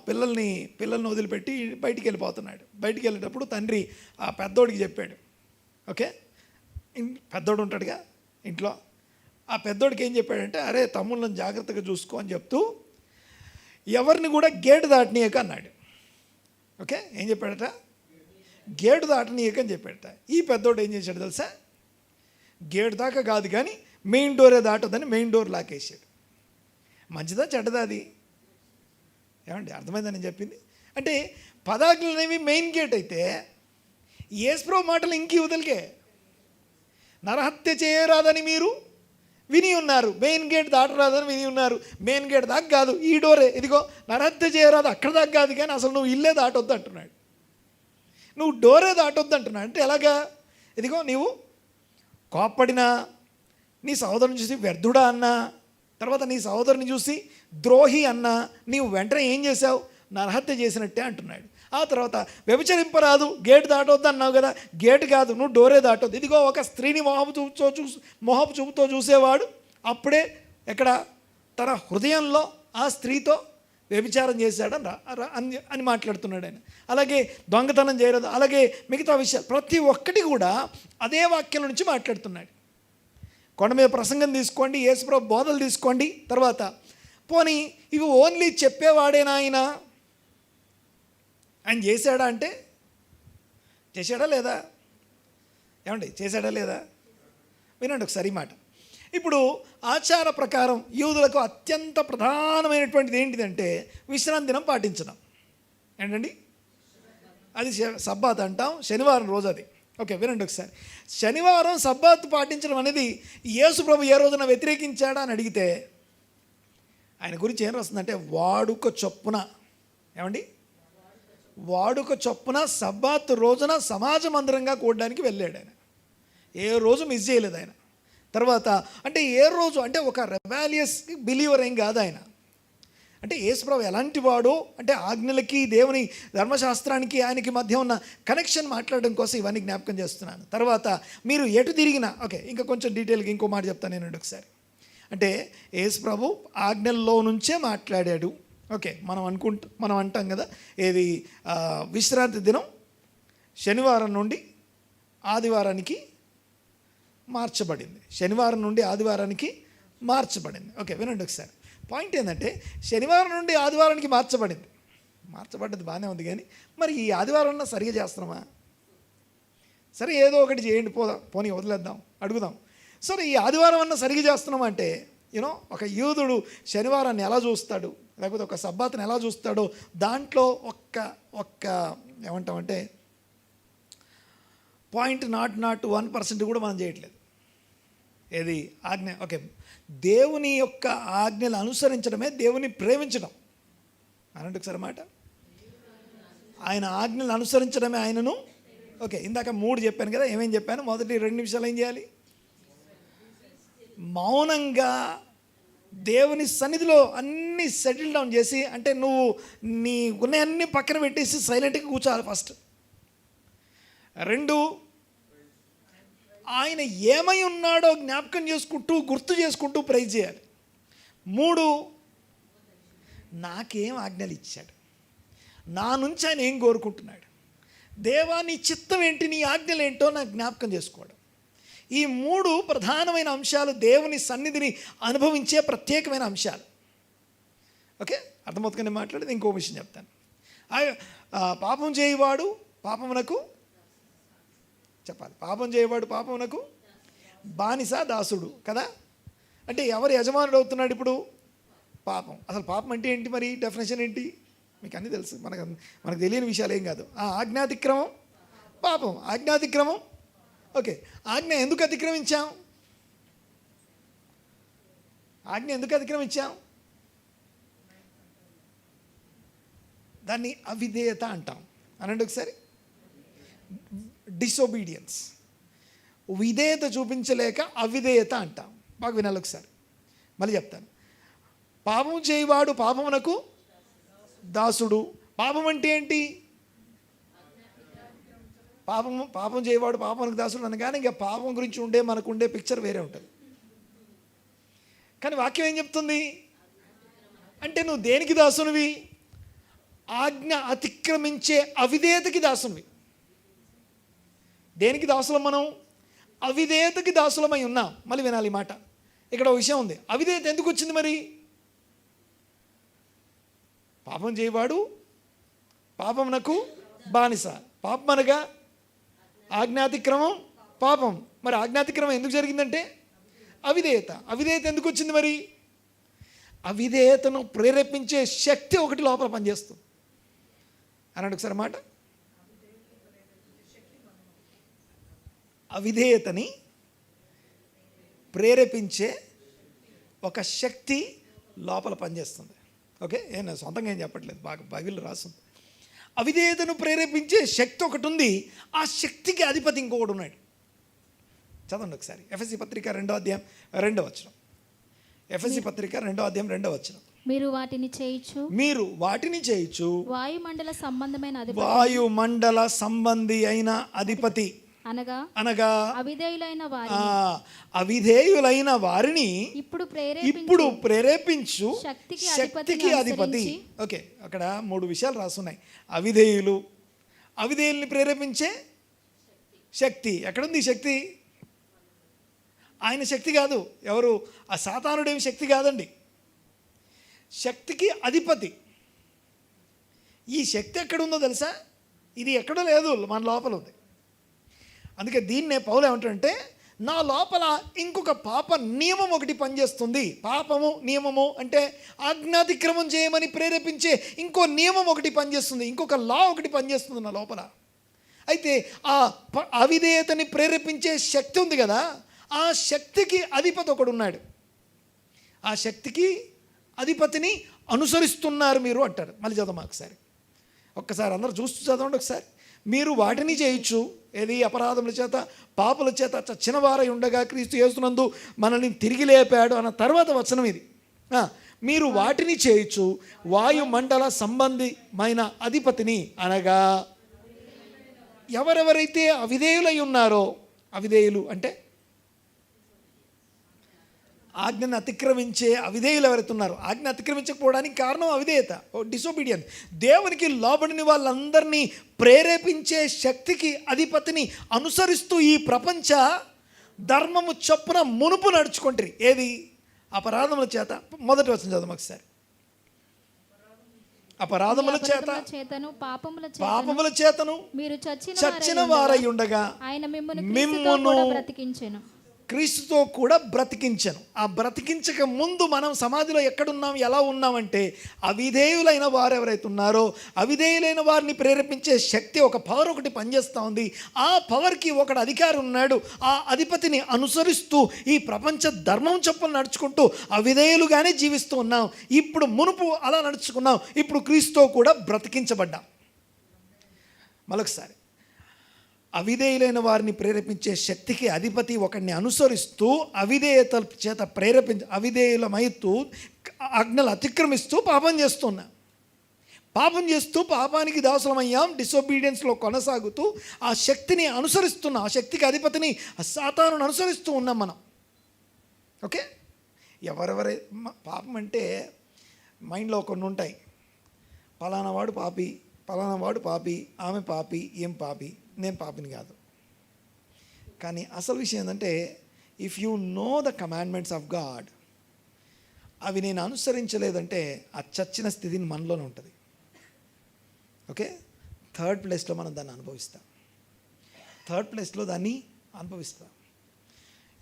పిల్లల్ని వదిలిపెట్టి బయటికి వెళ్ళిపోతున్నాడు. బయటికి వెళ్ళేటప్పుడు తండ్రి ఆ పెద్దోడికి చెప్పాడు. ఓకే, పెద్దోడు ఉంటాడుగా ఇంట్లో, ఆ పెద్దోడికి ఏం చెప్పాడంటే, అరే తమ్ముళ్ళని జాగ్రత్తగా చూసుకో అని చెప్తూ ఎవరిని కూడా గేటు దాటనీయక అన్నాడు. ఓకే, ఏం చెప్పాడట? గేటు దాటనీయక అని చెప్పాడట. ఈ పెద్దోడు ఏం చేశాడు తెలుసా? గేటు దాకా కాదు కానీ మెయిన్ డోరే దాటొద్దని మెయిన్ డోర్ లాకేసాడు. మంచిదా చెడ్డదా అది? ఏమండి, అర్థమైందని నేను చెప్పింది? అంటే 10 ఆజ్ఞలు అనేవి మెయిన్ గేట్ అయితే, యేసు ప్రభు మాటలు ఇంక యువతలకే. నరహత్య చేయరాదని మీరు విని ఉన్నారు, మెయిన్ గేట్ దాటరాదని విని ఉన్నారు. మెయిన్ గేట్ దాకా కాదు, ఈ డోరే, ఇదిగో నరహత్య చేయరాదు అక్కడ దాకా కాదు కానీ అసలు నువ్వు ఇల్లే దాటొద్దు అంటున్నాడు, నువ్వు డోరే దాటొద్దు అంటున్నాడు. అంటే ఎలాగా? ఇదిగో నీవు కోప్పడినా, నీ సహోదరుని చూసి వ్యర్థుడా అన్నా, తర్వాత నీ సహోదరుని చూసి ద్రోహి అన్నా, నీవు వెంటనే ఏం చేసావు? నరహత్య చేసినట్టే అంటున్నాడు. ఆ తర్వాత వ్యభిచరింపరాదు, గేటు దాటొద్దు అన్నావు కదా, గేటు కాదు, నువ్వు డోరే దాటొద్దు. ఇదిగో ఒక స్త్రీని మొహపు చూపుతో చూసేవాడు అప్పుడే ఎక్కడ తన హృదయంలో ఆ స్త్రీతో వ్యభిచారం చేశాడని అని మాట్లాడుతున్నాడు ఆయన. అలాగే దొంగతనం చేయలేదు, అలాగే మిగతా విషయాలు ప్రతి ఒక్కటి కూడా అదే వాక్యం నుంచి మాట్లాడుతున్నాడు. కొండ మీద ప్రసంగం తీసుకోండి, యేసుప్రభు బోధలు తీసుకోండి. తర్వాత పోనీ ఇవి ఓన్లీ చెప్పేవాడేనా ఆయన చేశాడా అంటే చేశాడా లేదా? ఏమండి చేశాడా లేదా? వినండి ఒకసారి మాట. ఇప్పుడు ఆచార ప్రకారం యూదులకు అత్యంత ప్రధానమైనటువంటిది ఏంటిదంటే విశ్రాంతి దినం పాటించడం. ఏంటండి అది సబ్బాత్ అంటాం, శనివారం రోజు అది. ఓకే, వినండి ఒకసారి. శనివారం సబ్బాత్ పాటించడం అనేది యేసు ప్రభు ఏ రోజున వ్యతిరేకించాడా అని అడిగితే ఆయన గురించి ఏం రాస్తుందంటే వాడుక చొప్పున, ఏమండి వాడుక చొప్పున సబ్బాత్ రోజున సమాజ మందిరంగా కూడడానికి వెళ్ళాడు ఆయన. ఏ రోజు మిస్ చేయలేదు ఆయన. తర్వాత అంటే ఏ రోజు అంటే ఒక రెబాలియస్ బిలీవర్ ఏం కాదు ఆయన. అంటే యేసుప్రభు ఎలాంటి వాడో అంటే ఆజ్ఞలకి దేవుని ధర్మశాస్త్రానికి ఆయనకి మధ్య ఉన్న కనెక్షన్ మాట్లాడడం కోసం ఇవన్నీ జ్ఞాపకం చేస్తున్నాను. తర్వాత మీరు ఎటు తిరిగినా, ఓకే ఇంకా కొంచెం డీటెయిల్గా ఇంకో మాట చెప్తాను నేను ఒకసారి. అంటే యేసుప్రభు ఆజ్ఞల్లో నుంచే మాట్లాడాడు. ఓకే, మనం అంటాం కదా, ఏది విశ్రాంతి దినం శనివారం నుండి ఆదివారానికి మార్చబడింది. శనివారం నుండి ఆదివారానికి మార్చబడింది. ఓకే, వినండి ఒకసారి. పాయింట్ ఏంటంటే శనివారం నుండి ఆదివారానికి మార్చబడ్డది బాగానే ఉంది, కానీ మరి ఈ ఆదివారం సరిగా చేస్తున్నామా? సరే ఏదో ఒకటి చేయండి, పోనీ వదిలేద్దాం, అడుగుదాం. సరే ఈ ఆదివారం అన్న సరిగా చేస్తున్నామా అంటే ఒక యూదుడు శనివారాన్ని ఎలా చూస్తాడు, లేకపోతే ఒక సబ్బాత్ని ఎలా చూస్తాడో దాంట్లో ఒక్క ఏమంటామంటే 0.01% కూడా మనం చేయట్లేదు. ఏది ఆజ్ఞ. ఓకే, దేవుని యొక్క ఆజ్ఞలు అనుసరించడమే దేవుని ప్రేమించడం అనంటే ఒకసారి మాట. ఆయన ఆజ్ఞలు అనుసరించడమే ఆయనను. ఓకే, ఇందాక 3 చెప్పాను కదా, ఏమేం చెప్పాను? మొదటి 2 నిమిషాలు ఏం చేయాలి? మౌనంగా దేవుని సన్నిధిలో అన్నీ సెటిల్ డౌన్ చేసి, అంటే నువ్వు నీ అన్నీ పక్కన పెట్టేసి సైలెంట్గా కూర్చోవాలి ఫస్ట్. 2 ఆయన ఏమై ఉన్నాడో జ్ఞాపకం చేసుకుంటూ గుర్తు చేసుకుంటూ ప్రైజ్ చేయాలి. 3 నాకేం ఆజ్ఞలు ఇచ్చాడు, నా నుంచి ఆయన ఏం కోరుకుంటున్నాడు, దేవా నీ చిత్తం ఏంటి, నీ ఆజ్ఞలు ఏంటో నాకు జ్ఞాపకం చేసుకోవడం. ఈ 3 ప్రధానమైన అంశాలు దేవుని సన్నిధిని అనుభవించే ప్రత్యేకమైన అంశాలు. ఓకే, అర్థమవుతుందని మాట్లాడేది. ఇంకో విషయం చెప్తాను. పాపం చేయవాడు పాపమునకు చెప్పాలి. పాపం చేయవాడు పాపమునకు బానిస దాసుడు కదా. అంటే ఎవరు యజమానుడు అవుతున్నాడు ఇప్పుడు? పాపం. అసలు పాపం అంటే ఏంటి మరి? డెఫినేషన్ ఏంటి? మీకు అన్నీ తెలుసు, మనకు తెలియని విషయాలు ఏం కాదు. ఆజ్ఞాతిక్రమం పాపం. ఆజ్ఞాతిక్రమం. ఓకే, ఆజ్ఞ ఎందుకు అతిక్రమించాం? దాన్ని అవిధేయత అంటాం. అనండి ఒకసారి. డిసొబీడియన్స్. విధేయత చూపించలేక అవిధేయత అంటాం. బాగా వినాలి ఒకసారి, మళ్ళీ చెప్తాను. పాపం చేయవాడు పాపమునకు దాసుడు. పాపం అంటే ఏంటి? పాపం చేయవాడు పాపమునకు దాసుడు అనగానే ఇంకా పాపం గురించి మనకుండే పిక్చర్ వేరే ఉంటుంది. కానీ వాక్యం ఏం చెప్తుంది అంటే నువ్వు దేనికి దాసునివి? ఆజ్ఞ అతిక్రమించే అవిధేయతకి దాసునివి. దేనికి దాసులం మనం? అవిధేయతకి దాసులమై ఉన్నాం. మళ్ళీ వినాలి మాట. ఇక్కడ ఒక విషయం ఉంది. అవిధేయత ఎందుకు వచ్చింది మరి? పాపం చేయవాడు పాపమునకు బానిస. పాపం అనగా ఆజ్ఞాతిక్రమం, పాపం. మరి ఆజ్ఞాతిక్రమం ఎందుకు జరిగిందంటే అవిధేయత. అవిధేయత ఎందుకు వచ్చింది మరి? అవిధేయతను ప్రేరేపించే శక్తి ఒకటి లోపల పనిచేస్తుంది. అన్నాడు ఒకసారి మాట. అవిధేయతని ప్రేరేపించే ఒక శక్తి లోపల పనిచేస్తుంది. ఓకే, నేను సొంతంగా ఏం చెప్పట్లేదు, బాగా బైబిల్లో రాస్తుంది. అవిధేయతను ప్రేరేపించే శక్తి ఒకటి ఉంది. ఆ శక్తికి అధిపతి ఇంకొకటి ఉన్నాడు. చదవండి ఒకసారి. ఎఫెసీ పత్రిక 2వ అధ్యాయం 2వ వచనం. ఎఫెసీ పత్రిక 2వ అధ్యాయం 2వ వచనం. మీరు వాటిని చేయుచు మీరు వాటిని చేయొచ్చు. వాయుమండల సంబంధమైన అధిపతి వాయుమండల సంబంధి అయిన అధిపతి అనగా అనగా అవిధేయులైన వారి అవిధేయులైన వారిని ఇప్పుడు ప్రేరేపించు శక్తికి అధిపతి. ఓకే, అక్కడ 3 విషయాలు రాసున్నాయి. అవిధేయుల్ని ప్రేరేపించే శక్తి. ఎక్కడుంది ఈ శక్తి? ఆయన శక్తి కాదు. ఎవరు? ఆ సాతానుడేమి శక్తి కాదండి. శక్తికి అధిపతి. ఈ శక్తి ఎక్కడుందో తెలుసా? ఇది ఎక్కడో లేదు, మన లోపల ఉంది. అందుకే దీన్నే పౌలు ఏమంటాడంటే, నా లోపల ఇంకొక పాప నియమం ఒకటి పనిచేస్తుంది. పాపము నియమము అంటే ఆజ్ఞాతిక్రమం చేయమని ప్రేరేపించే ఇంకో నియమం ఒకటి పనిచేస్తుంది, ఇంకొక లా ఒకటి పనిచేస్తుంది నా లోపల. అయితే ఆ అవిధేయతని ప్రేరేపించే శక్తి ఉంది కదా, ఆ శక్తికి అధిపతి ఒకడు ఉన్నాడు. ఆ శక్తికి అధిపతిని అనుసరిస్తున్నారు మీరు అంటారు. మళ్ళీ చదవమా ఒక్కసారి అందరూ చూస్తూ చదవండి ఒకసారి. మీరు వాటిని చేయొచ్చు. ఏది? అపరాధముల చేత పాపుల చేత చచ్చిన వారై ఉండగా క్రీస్తు యేసునందు మనల్ని తిరిగి లేపాడు అన్న తర్వాత వచనం ఇది. మీరు వాటిని చేయొచ్చు వాయుమండల సంబంధమైన అధిపతిని, అనగా ఎవరెవరైతే అవిధేయులై ఉన్నారో, అవిధేయులు అంటే ఆజ్ఞను అతిక్రమించే అవిధేయులు ఎవరైతే ఉన్నారో, ఆజ్ఞ అతిక్రమించకపోవడానికి కారణం అవిధేయత, డిసోబీడియన్స్. దేవునికి లోబడిన వాళ్ళందరినీ ప్రేరేపించే శక్తికి అధిపతిని అనుసరిస్తూ ఈ ప్రపంచ ధర్మము చొప్పున మునుపు నడుచుకుంటారు. ఏది? అపరాధముల చేత. మొదటి వచనం చదువు ఒకసారి. అపరాధముల చేతను పాపముల చేతను మీరు చచ్చిన వారై ఉండగా ఆయన మిమ్మును బ్రతికించెను. క్రీస్తుతో కూడా బ్రతికించను. ఆ బ్రతికించక ముందు మనం సమాధిలో ఎక్కడున్నాం, ఎలా ఉన్నామంటే అవిధేయులైన వారు ఎవరైతే ఉన్నారో, అవిధేయులైన వారిని ప్రేరేపించే శక్తి, ఒక పవర్ ఒకటి పనిచేస్తూ ఉంది. ఆ పవర్కి ఒకడు అధికారి ఉన్నాడు. ఆ అధిపతిని అనుసరిస్తూ ఈ ప్రపంచ ధర్మం చొప్పున నడుచుకుంటూ అవిధేయులుగానే జీవిస్తూ ఉన్నాం. ఇప్పుడు మునుపు అలా నడుచుకున్నాం, ఇప్పుడు క్రీస్తుతో కూడా బ్రతికించబడ్డాం. మరొకసారి, అవిధేయులైన వారిని ప్రేరేపించే శక్తికి అధిపతి ఒకడిని అనుసరిస్తూ అవిధేయత చేత అవిధేయులమైతూ ఆజ్ఞలు అతిక్రమిస్తూ పాపం చేస్తూ పాపానికి దాసులమయ్యాం. డిసోబీడియన్స్లో కొనసాగుతూ ఆ శక్తిని అనుసరిస్తున్నాం. ఆ శక్తికి అధిపతిని, ఆ సాతానుని అనుసరిస్తూ ఉన్నాం మనం. ఓకే, ఎవరెవరే పాపం అంటే మైండ్లో కొన్ని ఉంటాయి. పలానా వాడు పాపి, ఆమె పాపి, ఏం పాపి, నేను పాపిని కాదు. కానీ అసలు విషయం ఏంటంటే, if you know the commandments of God, అవి నేను అనుసరించలేదంటే ఆ చచ్చిన స్థితిని మనలోనే ఉంటుంది. ఓకే, థర్డ్ ప్లేస్లో మనం దాన్ని అనుభవిస్తాం.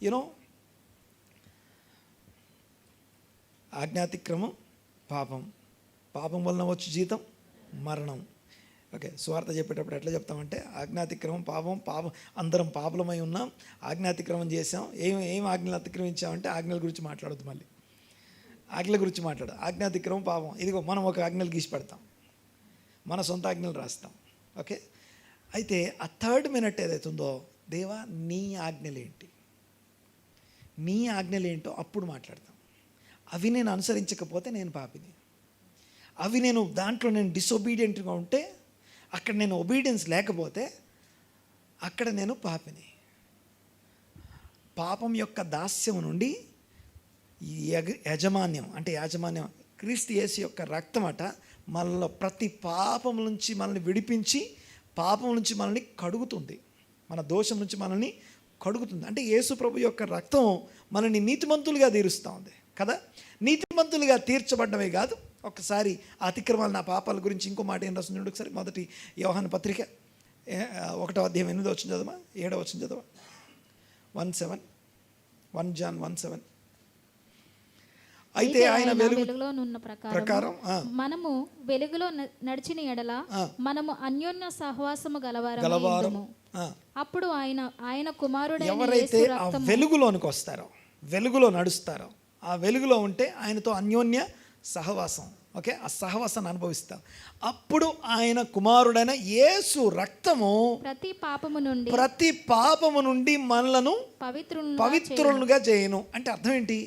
యూనో, ఆజ్ఞాతిక్రమం పాపం వలన వచ్చే జీతం మరణం. ఓకే, సువార్త చెప్పేటప్పుడు ఎట్లా చెప్తామంటే, ఆజ్ఞాతిక్రమం పాపం అందరం పాపలమై ఉన్నాం, ఆజ్ఞాతిక్రమం చేసాం. ఏం ఆజ్ఞలు అతిక్రమించామంటే ఆజ్ఞల గురించి మాట్లాడద్దు. మళ్ళీ ఆజ్ఞల గురించి ఆజ్ఞాతిక్రమం పాపం. ఇదిగో మనం ఒక ఆజ్ఞలు గీసి పెడతాం, మన సొంత ఆజ్ఞలు రాస్తాం. ఓకే, అయితే ఆ థర్డ్ మినిట్ ఏదైతే ఉందో, దేవా నీ ఆజ్ఞలేంటో అప్పుడు మాట్లాడతాం. అవి నేను అనుసరించకపోతే నేను పాపిని, అవి దాంట్లో నేను డిసొబీడియంట్గా ఉంటే, అక్కడ నేను ఒబీడియన్స్ లేకపోతే అక్కడ నేను పాపిని. పాపం యొక్క దాస్యం నుండి యాజమాన్యం క్రీస్తు యేసు యొక్క రక్తం మనలో ప్రతి పాపం నుంచి మనల్ని విడిపించి, పాపం నుంచి మనల్ని కడుగుతుంది, మన దోషం నుంచి మనల్ని కడుగుతుంది. అంటే యేసు ప్రభు యొక్క రక్తం మనల్ని నీతిమంతులుగా తీరుస్తూ ఉంది కదా. నీతిమంతులుగా తీర్చబడ్డమే కాదు, ఒకసారి అతిక్రమాలు, నా పాపాల గురించి ఇంకో మాట ఏం రాస్తుంది చూడండి ఒకసారి. మొదటి యోహాను పత్రిక 1వ అధ్యాయం 8వ వచనం చదవమా, 7వ వచనం చదవ. 1 John 1:7. అయితే ఆయన వెలుగులో ఉన్న ప్రకారం మనము వెలుగులో నడిచిన ఎడల మనము అన్యోన్య సహవాసము గలవారము. అప్పుడు ఆయన కుమారుడైన ఎవరైతే ఆ వెలుగులోనికి వస్తారో, వెలుగులో నడుస్తారో, ఆ వెలుగులో ఉంటే ఆయనతో అన్యోన్య సహవాసం. ఓకే, ఆ సహవాసాన్ని అనుభవిస్తాం. అప్పుడు ఆయన కుమారుడైన యేసు రక్తము ప్రతి పాపము నుండి మనలను పవిత్రులుగా చేయను. అంటే అర్థం ఏంటి?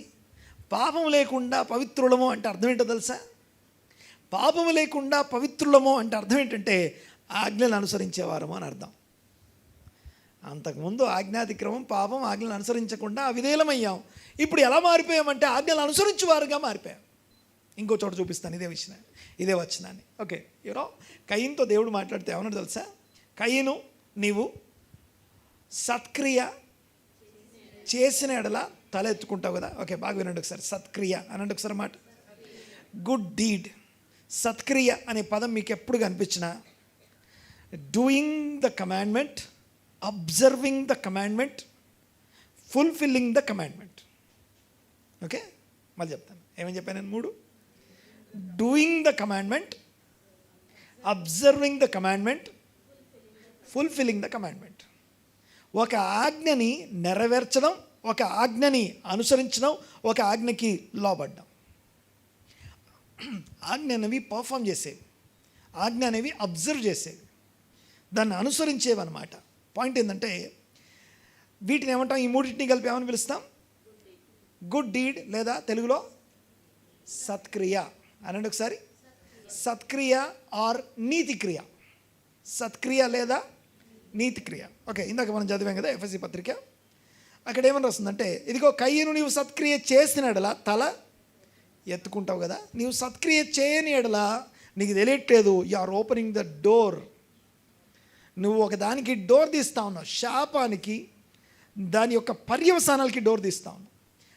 పాపం లేకుండా పవిత్రులము అంటే అర్థం ఏంటో తెలుసా? పాపము లేకుండా పవిత్రులము అంటే అర్థం ఏంటంటే ఆజ్ఞలను అనుసరించేవారము అని అర్థం. అంతకుముందు ఆజ్ఞాతిక్రమం, పాపం, ఆజ్ఞలను అనుసరించకుండా అవిధేయమయ్యాం. ఇప్పుడు ఎలా మారిపోయామంటే ఆజ్ఞలను అనుసరించేవారుగా మారిపోయాం. ఇంకో చోట చూపిస్తాను ఇదే వచనాన్ని. ఓకే, కయీనుతో దేవుడు మాట్లాడితే ఏమన్నా తెలుసా? కయీను, నీవు సత్క్రియ చేసిన ఎడల తల ఎత్తుకుంటావు కదా. ఓకే, బాగా వినండి ఒకసారి. సత్క్రియ అనండి ఒకసారి మాట. Good deed. సత్క్రియ అనే పదం మీకు ఎప్పుడు కనిపించినా doing the commandment, observing the commandment, fulfilling the commandment. Okay, మళ్ళీ చెప్తాను. ఏమని చెప్పాను నేను? 3. Doing the commandment, observing the commandment, fulfilling the commandment. ఒక ఆజ్ఞని నెరవేర్చడం, ఒక ఆజ్ఞని అనుసరించడం, ఒక ఆజ్ఞకి లోబడ్డం. ఆజ్ఞ అనేవి పర్ఫామ్ చేసేవి, ఆజ్ఞ అనేవి అబ్జర్వ్ చేసేవి, దాన్ని అనుసరించేవి అన్నమాట. పాయింట్ ఏంటంటే వీటిని ఏమంటాం? ఈ మూడింటిని కలిపి ఏమని పిలుస్తాం? గుడ్ డీడ్, లేదా తెలుగులో సత్క్రియ అనండి ఒకసారి. సత్క్రియ ఆర్ నీతిక్రియ. సత్క్రియ లేదా నీతిక్రియ. ఓకే, ఇందాక మనం చదివాం కదా ఎఫెసీ పత్రిక. అక్కడ ఏమని వస్తుందంటే, ఇదిగో కయ్యను నీవు సత్క్రియ చేసిన ఎడల తల ఎత్తుకుంటావు కదా. నీవు సత్క్రియ చేయని ఎడల నీకు తెలియట్లేదు, you are opening the door. నువ్వు ఒక దానికి డోర్ తీస్తా ఉన్నావు, శాపానికి, దాని యొక్క పర్యవసానాలకి డోర్ తీస్తా ఉన్నావు.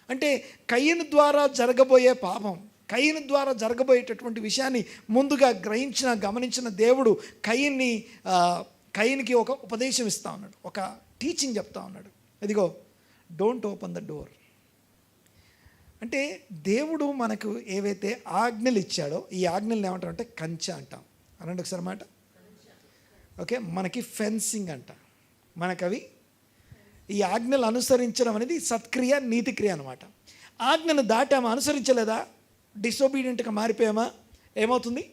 అంటే కయ్యను ద్వారా జరగబోయే పాపం, కయ్యను ద్వారా జరగబోయేటటువంటి విషయాన్ని ముందుగా గమనించిన దేవుడు కయ్యనికి ఒక ఉపదేశం ఇస్తా ఉన్నాడు, ఒక టీచింగ్ చెప్తా ఉన్నాడు. ఇదిగో డోంట్ ఓపెన్ ద డోర్. అంటే దేవుడు మనకు ఏవైతే ఆజ్ఞలు ఇచ్చాడో ఈ ఆజ్ఞలు ఏమంటారంటే కంచె అంటాం. అనండి ఒకసారి మాట. ఓకే, మనకి ఫెన్సింగ్ అంట. మనకవి ఈ ఆజ్ఞలు అనుసరించడం అనేది సత్క్రియ, నీతిక్రియ అనమాట. ఆజ్ఞను దాటామా, అనుసరించలేదా, డిసొబీడియంట్గా మారిపోయామా, ఏమవుతుంది?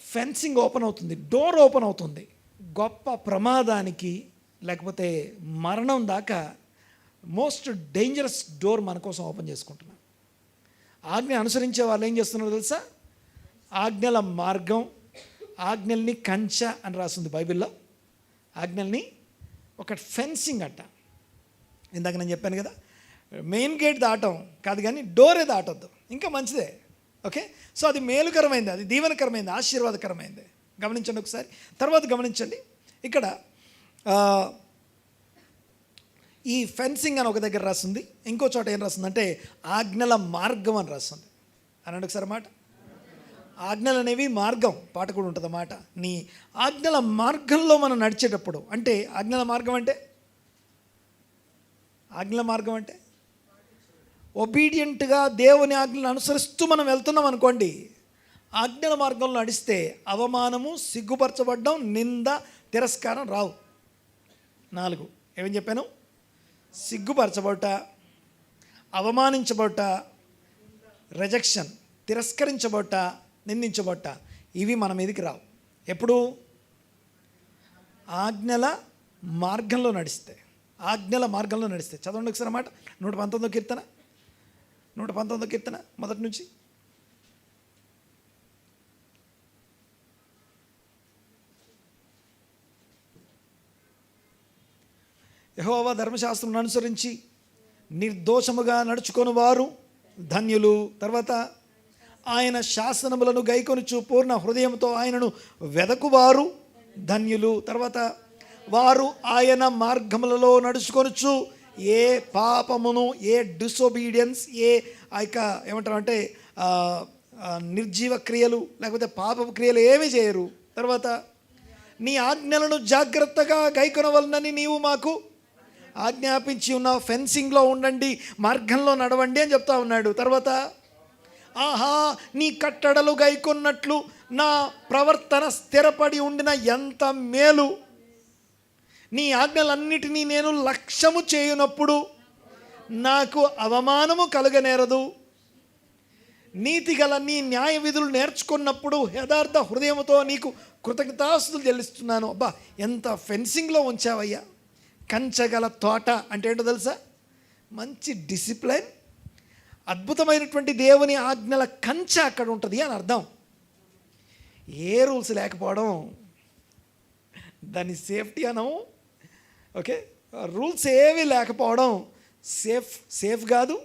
ఫెన్సింగ్ ఓపెన్ అవుతుంది, డోర్ ఓపెన్ అవుతుంది. గొప్ప ప్రమాదానికి లేకపోతే మరణం దాకా మోస్ట్ డేంజరస్ డోర్ మన కోసం ఓపెన్ చేసుకుంటున్నాం. ఆజ్ఞ అనుసరించే వాళ్ళు ఏం చేస్తున్నారో తెలుసా? ఆజ్ఞల మార్గం, ఆజ్ఞల్ని కంచె అని రాస్తుంది బైబిల్లో. ఆజ్ఞల్ని ఒక ఫెన్సింగ్ అంట. ఇందాక నేను చెప్పాను కదా, మెయిన్ గేట్ దాటం కాదు కానీ డోరే దాటొద్దు, ఇంకా మంచిదే. ఓకే, సో అది మేలుకరమైంది, అది దీవెనకరమైంది, ఆశీర్వాదకరమైంది. గమనించండి ఒకసారి. తర్వాత గమనించండి, ఇక్కడ ఈ ఫెన్సింగ్ అని ఒక దగ్గర రాస్తుంది, ఇంకో చోట ఏం రాస్తుందంటే ఆజ్ఞల మార్గం అని రాస్తుంది. అనండి ఒకసారి మాట. ఆజ్ఞలు అనేవి మార్గం, పాట కూడా ఉంటుంది అన్నమాట. నీ ఆజ్ఞల మార్గంలో మనం నడిచేటప్పుడు, అంటే ఆజ్ఞల మార్గం అంటే ఒబీడియంట్గా దేవుని ఆజ్ఞలను అనుసరిస్తూ మనం వెళ్తున్నాం అనుకోండి. ఆజ్ఞల మార్గంలో నడిస్తే అవమానము, సిగ్గుపరచబడ్డం, నింద, తిరస్కారం రావు. 4 ఏమని చెప్పాను? సిగ్గుపరచబడుట, అవమానించబడుట, రిజెక్షన్, తిరస్కరించబడుట, నిందించబడుట, ఇవి మన మీదకి రావు. ఎప్పుడు? ఆజ్ఞల మార్గంలో నడిస్తే. ఆజ్ఞల మార్గంలో నడిస్తే. చదవండి ఒకసారి అన్నమాట. 119వ కీర్తన మొదటి నుంచి. యెహోవా ధర్మశాస్త్రం అనుసరించి నిర్దోషముగా నడుచుకొని వారు ధన్యులు. తర్వాత ఆయన శాసనములను గైకొనుచు పూర్ణ హృదయంతో ఆయనను వెదకువారు ధన్యులు. తర్వాత వారు ఆయన మార్గములలో నడుచుకొనుచు ఏ పాపమును, ఏ డిసొబీడియన్స్, ఏ ఏమంటారు అంటే నిర్జీవ క్రియలు లేకపోతే పాపపు క్రియలు ఏమీ చేయరు. తర్వాత నీ ఆజ్ఞలను జాగ్రత్తగా గైకొనవలనని నీవు మాకు ఆజ్ఞాపించి ఉన్నావు. ఫెన్సింగ్లో ఉండండి, మార్గంలో నడవండి అని చెప్తా ఉన్నాడు. తర్వాత ఆహా, నీ కట్టడలు గైకొన్నట్లు నా ప్రవర్తన స్థిరపడి ఉండిన ఎంత మేలు. నీ ఆజ్ఞలన్నిటినీ నేను లక్ష్యము చేయునప్పుడు నాకు అవమానము కలుగనేరదు. నీతిగల నీ న్యాయ విధులు నేర్చుకున్నప్పుడు యథార్థ హృదయముతో నీకు కృతజ్ఞతాస్తుతులు చెల్లిస్తున్నాను. అబ్బా, ఎంత ఫెన్సింగ్లో ఉంచావయ్యా. కంచగల తోట అంటే ఏంటో తెలుసా? మంచి డిసిప్లైన్, అద్భుతమైనటువంటి దేవుని ఆజ్ఞల కంచె అక్కడ ఉంటుంది అని అర్థం. ఏ రూల్స్ లేకపోవడం దాన్ని సేఫ్టీ అనం. ఓకే, రూల్స్ ఏవి లేకపోవడం సేఫ్ కాదు,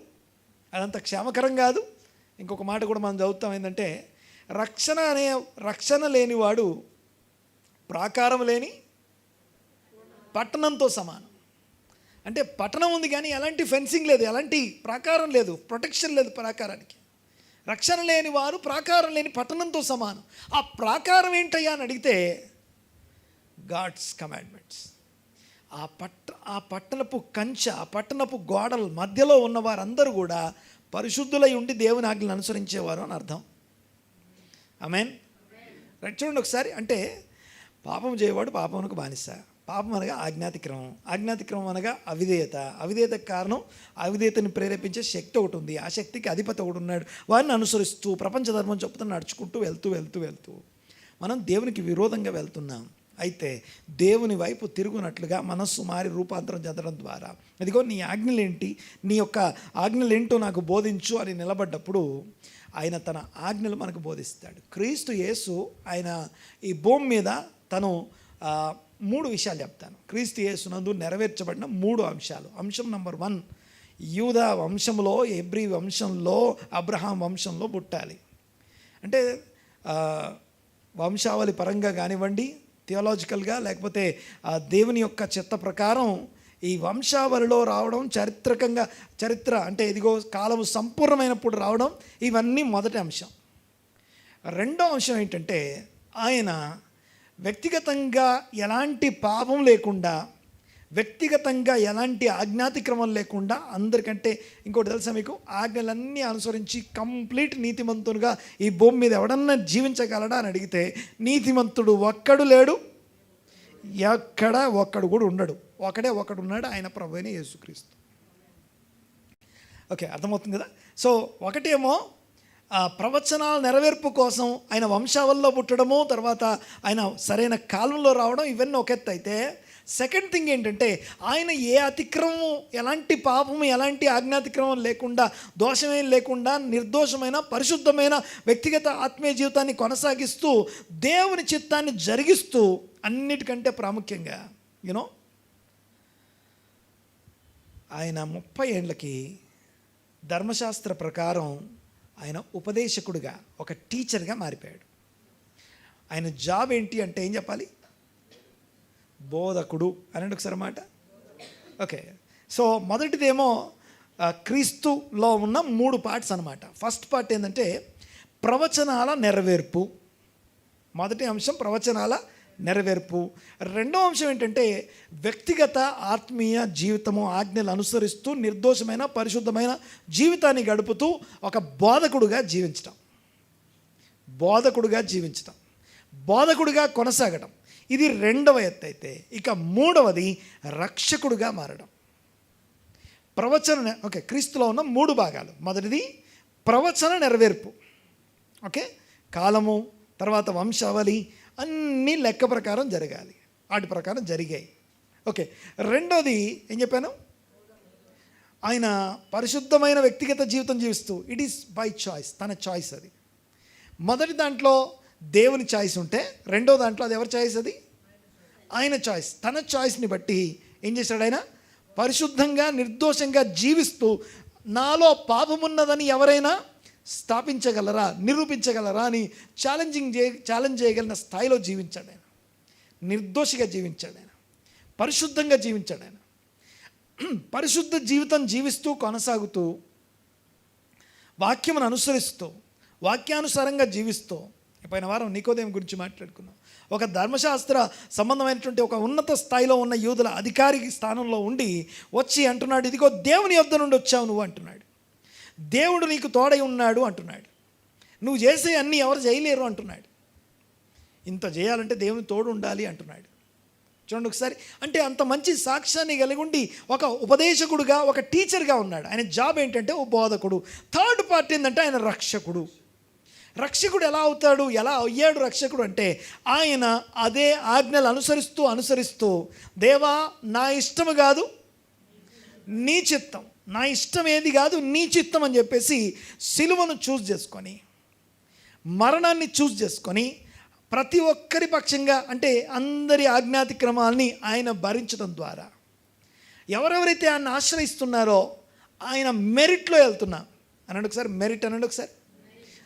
అదంత క్షేమకరం కాదు. ఇంకొక మాట కూడా మనం చదువుతాం ఏంటంటే, రక్షణ లేనివాడు ప్రాకారం లేని పట్టణంతో సమానం. అంటే పట్టణం ఉంది కానీ ఎలాంటి ఫెన్సింగ్ లేదు, ఎలాంటి ప్రాకారం లేదు, ప్రొటెక్షన్ లేదు ప్రాకారానికి. రక్షణ లేని వారు ప్రాకారం లేని పట్టణంతో సమానం. ఆ ప్రాకారం ఏంటయ్యా అని అడిగితే గాడ్స్ కమాండ్మెంట్స్. ఆ పట్టణపు కంచె, ఆ పట్టణపు గోడల మధ్యలో ఉన్న వారందరూ కూడా పరిశుద్ధులై ఉండి దేవుని ఆజ్ఞలను అనుసరించేవారు అని అర్థం. ఆమేన్. రైట్, చూడండి ఒకసారి. అంటే పాపం చేయవాడు పాపమునకు బానిస. పాపం అనగా ఆజ్ఞాతిక్రమం అనగా అవిధేయతకు కారణం, అవిధేయతని ప్రేరేపించే శక్తి ఒకటి ఉంది. ఆ శక్తికి అధిపతి ఒకటి ఉన్నాడు. వారిని అనుసరిస్తూ ప్రపంచ ధర్మం చెప్తూ నడుచుకుంటూ వెళ్తూ మనం దేవునికి విరోధంగా వెళ్తున్నాం. అయితే దేవుని వైపు తిరుగునట్లుగా మనస్సు మారి రూపాంతరం చెందడం ద్వారా, ఇదిగో నీ ఆజ్ఞలేంటి, నీ యొక్క ఆజ్ఞలేంటో నాకు బోధించు అని నిలబడ్డప్పుడు ఆయన తన ఆజ్ఞలు మనకు బోధిస్తాడు. క్రీస్తు యేసు ఆయన ఈ భూమి మీద తను 3 విషయాలు చెప్తాను. క్రీస్తు యేసునందు నెరవేర్చబడిన 3 అంశాలు. అంశం నంబర్ 1, యూదా వంశంలో, ఎబ్రీ వంశంలో, అబ్రహాం వంశంలో పుట్టాలి. అంటే వంశావళి పరంగా కానివ్వండి, థియాలజికల్గా, లేకపోతే దేవుని యొక్క చిత్త ప్రకారం ఈ వంశావళిలో రావడం చరిత్ర అంటే ఇదిగో కాలము సంపూర్ణమైనప్పుడు రావడం, ఇవన్నీ మొదటి అంశం. రెండో అంశం ఏంటంటే ఆయన వ్యక్తిగతంగా ఎలాంటి పాపం లేకుండా, వ్యక్తిగతంగా ఎలాంటి ఆజ్ఞాతిక్రమం లేకుండా, అందరికంటే ఇంకోటి తెలుసా మీకు, ఆజ్ఞలన్నీ అనుసరించి కంప్లీట్ నీతిమంతుడుగా ఈ భూమి మీద ఎవడన్నా జీవించగలడా అని అడిగితే నీతిమంతుడు ఒక్కడు లేడు, ఎక్కడ ఒక్కడు కూడా ఉండడు. ఒకడు ఉన్నాడు, ఆయన ప్రభువైన యేసుక్రీస్తు. ఓకే, అర్థమవుతుంది కదా. సో ఒకటేమో ప్రవచనాల నెరవేర్పు కోసం ఆయన వంశావళిలో పుట్టడము, తర్వాత ఆయన సరైన కాలంలో రావడం, ఇవన్నీ ఒక ఎత్తు అయితే, సెకండ్ థింగ్ ఏంటంటే ఆయన ఏ అతిక్రమం, ఎలాంటి పాపము, ఎలాంటి ఆజ్ఞాతిక్రమం లేకుండా, దోషమేం లేకుండా నిర్దోషమైన పరిశుద్ధమైన వ్యక్తిగత ఆత్మీయ జీవితాన్ని కొనసాగిస్తూ దేవుని చిత్తాన్ని జరిగిస్తూ, అన్నిటికంటే ప్రాముఖ్యంగా ఆయన 30 ఏళ్ళకి ధర్మశాస్త్ర ప్రకారం ఆయన ఉపదేశకుడిగా, ఒక టీచర్గా మారిపోయాడు. ఆయన జాబ్ ఏంటి అంటే ఏం చెప్పాలి? బోధకుడు అనండి ఒకసారి మాట. ఓకే, సో మొదటిదేమో క్రీస్తులో ఉన్న 3 పార్ట్స్ అనమాట. ఫస్ట్ పార్ట్ ఏంటంటే ప్రవచనాల నెరవేర్పు. మొదటి అంశం ప్రవచనాల నెరవేర్పు. రెండో అంశం ఏంటంటే వ్యక్తిగత ఆత్మీయ జీవితము, ఆజ్ఞలు అనుసరిస్తూ నిర్దోషమైన పరిశుద్ధమైన జీవితాన్ని గడుపుతూ ఒక బోధకుడుగా జీవించటం, బోధకుడుగా కొనసాగడం. ఇది రెండవ ఎత్తు అయితే, ఇక మూడవది రక్షకుడుగా మారడం. ఓకే, క్రీస్తులో ఉన్న 3 భాగాలు. మొదటిది ప్రవచన నెరవేర్పు. ఓకే, కాలము, తర్వాత వంశావళి అన్నీ లెక్క ప్రకారం జరగాలి, వాటి ప్రకారం జరిగాయి. ఓకే, రెండోది ఏం చెప్పాను? ఆయన పరిశుద్ధమైన వ్యక్తిగత జీవితం జీవిస్తూ, ఇట్ ఈస్ బై చాయిస్, తన చాయిస్ అది. మొదటి దాంట్లో దేవుని చాయిస్ ఉంటే, రెండో దాంట్లో అది ఎవరి చాయిస్? అది ఆయన చాయిస్. తన చాయిస్ని బట్టి ఏం చేశాడు? ఆయన పరిశుద్ధంగా నిర్దోషంగా జీవిస్తూ, నాలో పాపమున్నదని ఎవరైనా స్థాపించగలరా, నిరూపించగలరా అని ఛాలెంజ్ చేయగలిగిన స్థాయిలో జీవించాడు ఆయన. నిర్దోషిగా జీవించాడు ఆయన, పరిశుద్ధంగా జీవించాడు ఆయన. పరిశుద్ధ జీవితం జీవిస్తూ కొనసాగుతూ, వాక్యమును అనుసరిస్తూ, వాక్యానుసారంగా జీవిస్తూ, పోయిన వారం నికోదేము గురించి మాట్లాడుకున్నాం. ఒక ధర్మశాస్త్ర సంబంధమైనటువంటి ఒక ఉన్నత స్థాయిలో ఉన్న యూదుల అధికారి స్థానంలో ఉండి వచ్చి అంటున్నాడు, ఇదిగో దేవుని యొద్ద నుండి వచ్చావు నువ్వు అంటున్నాడు. దేవుడు నీకు తోడై ఉన్నాడు అంటున్నాడు. నువ్వు చేసే అన్నీ ఎవరు చేయలేరు అంటున్నాడు. ఇంత చేయాలంటే దేవుని తోడు ఉండాలి అంటున్నాడు. చూడండి ఒకసారి. అంటే అంత మంచి సాక్ష్యాన్ని కలిగి ఉండి ఒక ఉపదేశకుడుగా, ఒక టీచర్గా ఉన్నాడు. ఆయన జాబ్ ఏంటంటే ఓ బోధకుడు. థర్డ్ పార్ట్ ఏంటంటే ఆయన రక్షకుడు. రక్షకుడు ఎలా అవుతాడు, ఎలా అయ్యాడు రక్షకుడు అంటే, ఆయన అదే ఆజ్ఞలు అనుసరిస్తూ దేవా నా ఇష్టము కాదు నీ చిత్తం, నా ఇష్టం ఏది కాదు నీ చిత్తం అని చెప్పేసి సిలువను చూస్ చేసుకొని, మరణాన్ని చూస్ చేసుకొని, ప్రతి ఒక్కరి పక్షంగా అంటే అందరి ఆజ్ఞాతిక్రమాల్ని ఆయన భరించడం ద్వారా ఎవరెవరైతే ఆయన ఆశ్రయిస్తున్నారో ఆయన మెరిట్లో వెళ్తున్నా అనండి ఒకసారి. మెరిట్ అనండి ఒకసారి.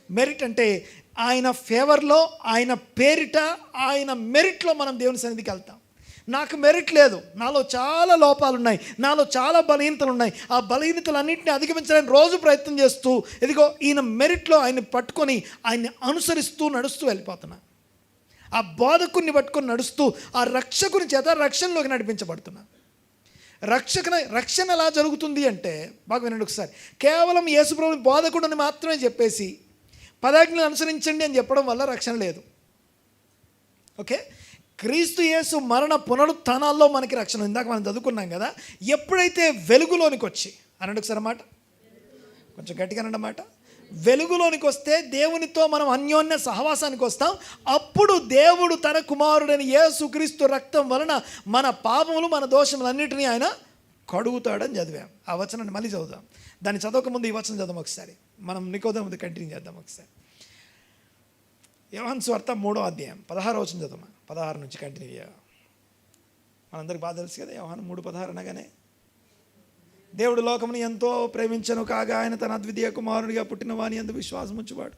మెరిట్ అంటే ఆయన ఫేవర్లో, ఆయన పేరిట, ఆయన మెరిట్లో మనం దేవుని సన్నిధికి వెళ్తాం. నాకు మెరిట్ లేదు, నాలో చాలా లోపాలు ఉన్నాయి, నాలో చాలా బలహీనతలు ఉన్నాయి. ఆ బలహీనతలన్నింటినీ అధిగమించడానికి రోజు ప్రయత్నం చేస్తూ ఇదిగో ఈయన మెరిట్లో ఆయన పట్టుకొని ఆయన్ని అనుసరిస్తూ నడుస్తూ వెళ్ళిపోతున్నా. ఆ బోధకుని పట్టుకొని నడుస్తూ ఆ రక్షకుని చేత రక్షణలోకి నడిపించబడుతున్నా. రక్షణ ఎలా జరుగుతుంది అంటే బాగా వినండి ఒకసారి. కేవలం యేసుప్రభుని బోధకుడిని మాత్రమే చెప్పేసి 10 ఆజ్ఞలు అనుసరించండి అని చెప్పడం వల్ల రక్షణ లేదు. ఓకే, క్రీస్తు యేసు మరణ పునరుత్థానాల్లో మనకి రక్షణ. ఇందాక మనం చదువుకున్నాం కదా. ఎప్పుడైతే వెలుగులోనికి వచ్చి అనండి ఒకసారి అన్నమాట, కొంచెం గట్టిగా అనండి అన్నమాట. వెలుగులోనికి వస్తే దేవునితో మనం అన్యోన్య సహవాసానికి వస్తాం. అప్పుడు దేవుడు తన కుమారుడైన యేసుక్రీస్తు రక్తం వలన మన పాపములు, మన దోషములన్నిటినీ ఆయన కడుగుతాడని చదివాం. ఆ వచనాన్ని మళ్ళీ చదువుదాం. దాన్ని చదవకముందు ఈ వచనం చదవం ఒకసారి. మనం నికోదేముతో కంటిన్యూ చేద్దాం ఒకసారి. యోహాను సువార్త 3వ అధ్యాయం 16వ వచనం చదవమా. 16 నుంచి కంటిన్యూ చేయాలి. మనందరికి బాగా తెలుసు కదా యోహాను 3:16 అనగానే, దేవుడు లోకముని ఎంతో ప్రేమించను కాగా ఆయన తన అద్వితీయ కుమారుడిగా పుట్టిన వాని యందు విశ్వాసం ఉంచువాడు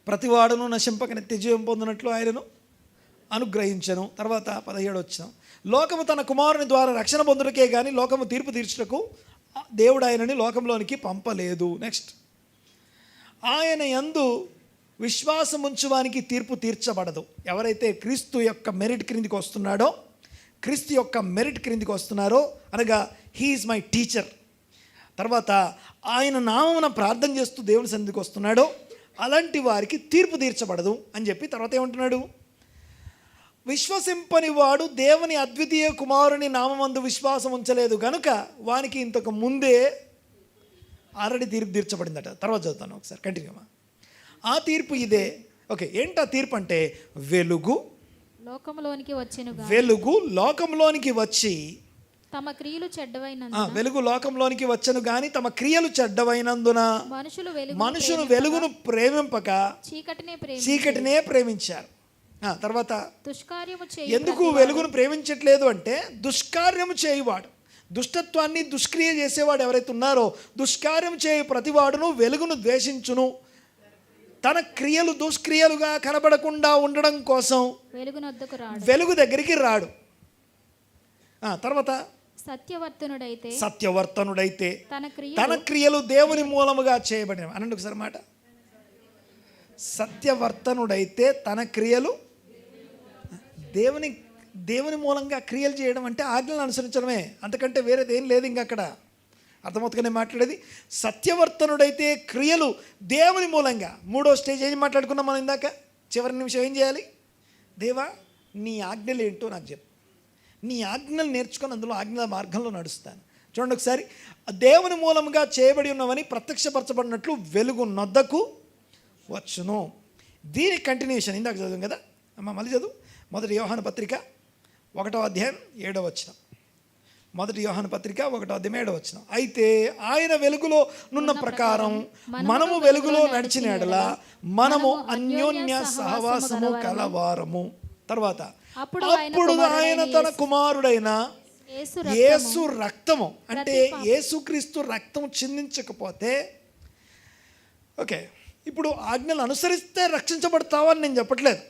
ప్రతివాడును నశింపక నిత్యజీవం పొందినట్లు ఆయనను అనుగ్రహించను. తర్వాత 17 వచ్చిన, లోకము తన కుమారుని ద్వారా రక్షణ పొందుటకే కానీ లోకము తీర్పు తీర్చుటకు దేవుడు ఆయనని లోకంలోనికి పంపలేదు. నెక్స్ట్, ఆయన యందు విశ్వాసం ఉంచువానికి తీర్పు తీర్చబడదు. ఎవరైతే క్రీస్తు యొక్క మెరిట్ క్రిందికి వస్తున్నాడో, క్రీస్తు యొక్క మెరిట్ క్రిందికి వస్తున్నారో అనగా హీఈస్ మై టీచర్, తర్వాత ఆయన నామమున ప్రార్థన చేస్తూ దేవుని సన్నిధికి వస్తున్నాడో అలాంటి వారికి తీర్పు తీర్చబడదు అని చెప్పి తర్వాత ఏమంటున్నాడు, విశ్వసింపని వాడు దేవుని అద్వితీయ కుమారుని నామమందు విశ్వాసం ఉంచలేదు గనుక వానికి ఇంతకు ముందే ఆల్రెడీ తీర్పు తీర్చబడిందట. తర్వాత చదువుతాను ఒకసారి కంటిన్యూమా. ఆ తీర్పు ఇదే. ఓకే, ఏంటి ఆ తీర్పు అంటే, వెలుగు లోకంలోనికి వచ్చెను గాని, వెలుగు లోకంలోనికి వచ్చి తమ క్రియలు చెడ్డవైనందున, వెలుగు లోకంలోనికి వచ్చను గాని తమ క్రియలు చెడ్డవైనందున మనుషులు వెలుగును ప్రేమింపక చీకటినే ప్రేమించారు. తర్వాత దుష్కార్యము ఎందుకు వెలుగును ప్రేమించట్లేదు అంటే, దుష్కార్యము చేయువాడు, దుష్టత్వాన్ని దుష్క్రియ చేసేవాడు ఎవరైతే ఉన్నారో, దుష్కార్యం చేయు ప్రతివాడును వెలుగును ద్వేషించును, తన క్రియలు దుష్క్రియలుగా కనబడకుండా ఉండడం కోసం వెలుగు దగ్గరికి రాడు. తర్వాత సత్యవర్తనుడైతే తన క్రియలు దేవుని మూలముగా చేయబడిన అనండి ఒకసారి మాట. సత్యవర్తనుడైతే తన క్రియలు దేవుని మూలంగా క్రియలు చేయడం అంటే ఆజ్ఞలను అనుసరించడమే, అంతకంటే వేరేది ఏం లేదు. ఇంకా అక్కడ అర్థమవుతుందని మాట్లాడేది. సత్యవర్తనుడైతే క్రియలు దేవుని మూలంగా. 3వ స్టేజ్ ఏం మాట్లాడుకున్నాం మనం ఇందాక. చివరి నిమిషం ఏం చేయాలి, దేవా నీ ఆజ్ఞలు ఏంటో నాకు చెప్పు, నీ ఆజ్ఞలు నేర్చుకొని అందులో ఆజ్ఞల మార్గంలో నడుస్తాను. చూడండి ఒకసారి, దేవుని మూలంగా చేయబడి ఉన్నవని ప్రత్యక్షపరచబడినట్లు వెలుగు నొద్దకు వచ్చును. దీని కంటిన్యూషన్ ఇందాక చదువు కదా అమ్మ, మళ్ళీ చదువు. 1 యోహాను పత్రిక 1వ అధ్యాయం 7వ వచనం. 1 యోహాను పత్రిక 1వ అధ్యాయం 7వ వచనం. అయితే ఆయన వెలుగులో నున్న ప్రకారం మనము వెలుగులో నడిచిన యెడల మనము అన్యోన్య సహవాసము కలవారము. తర్వాత అప్పుడు ఆయన తన కుమారుడైన యేసు రక్తము అంటే యేసుక్రీస్తు రక్తము చిందించకపోతే, ఓకే ఇప్పుడు ఆజ్ఞలు అనుసరిస్తే రక్షించబడతావా అని నేను చెప్పట్లేదు,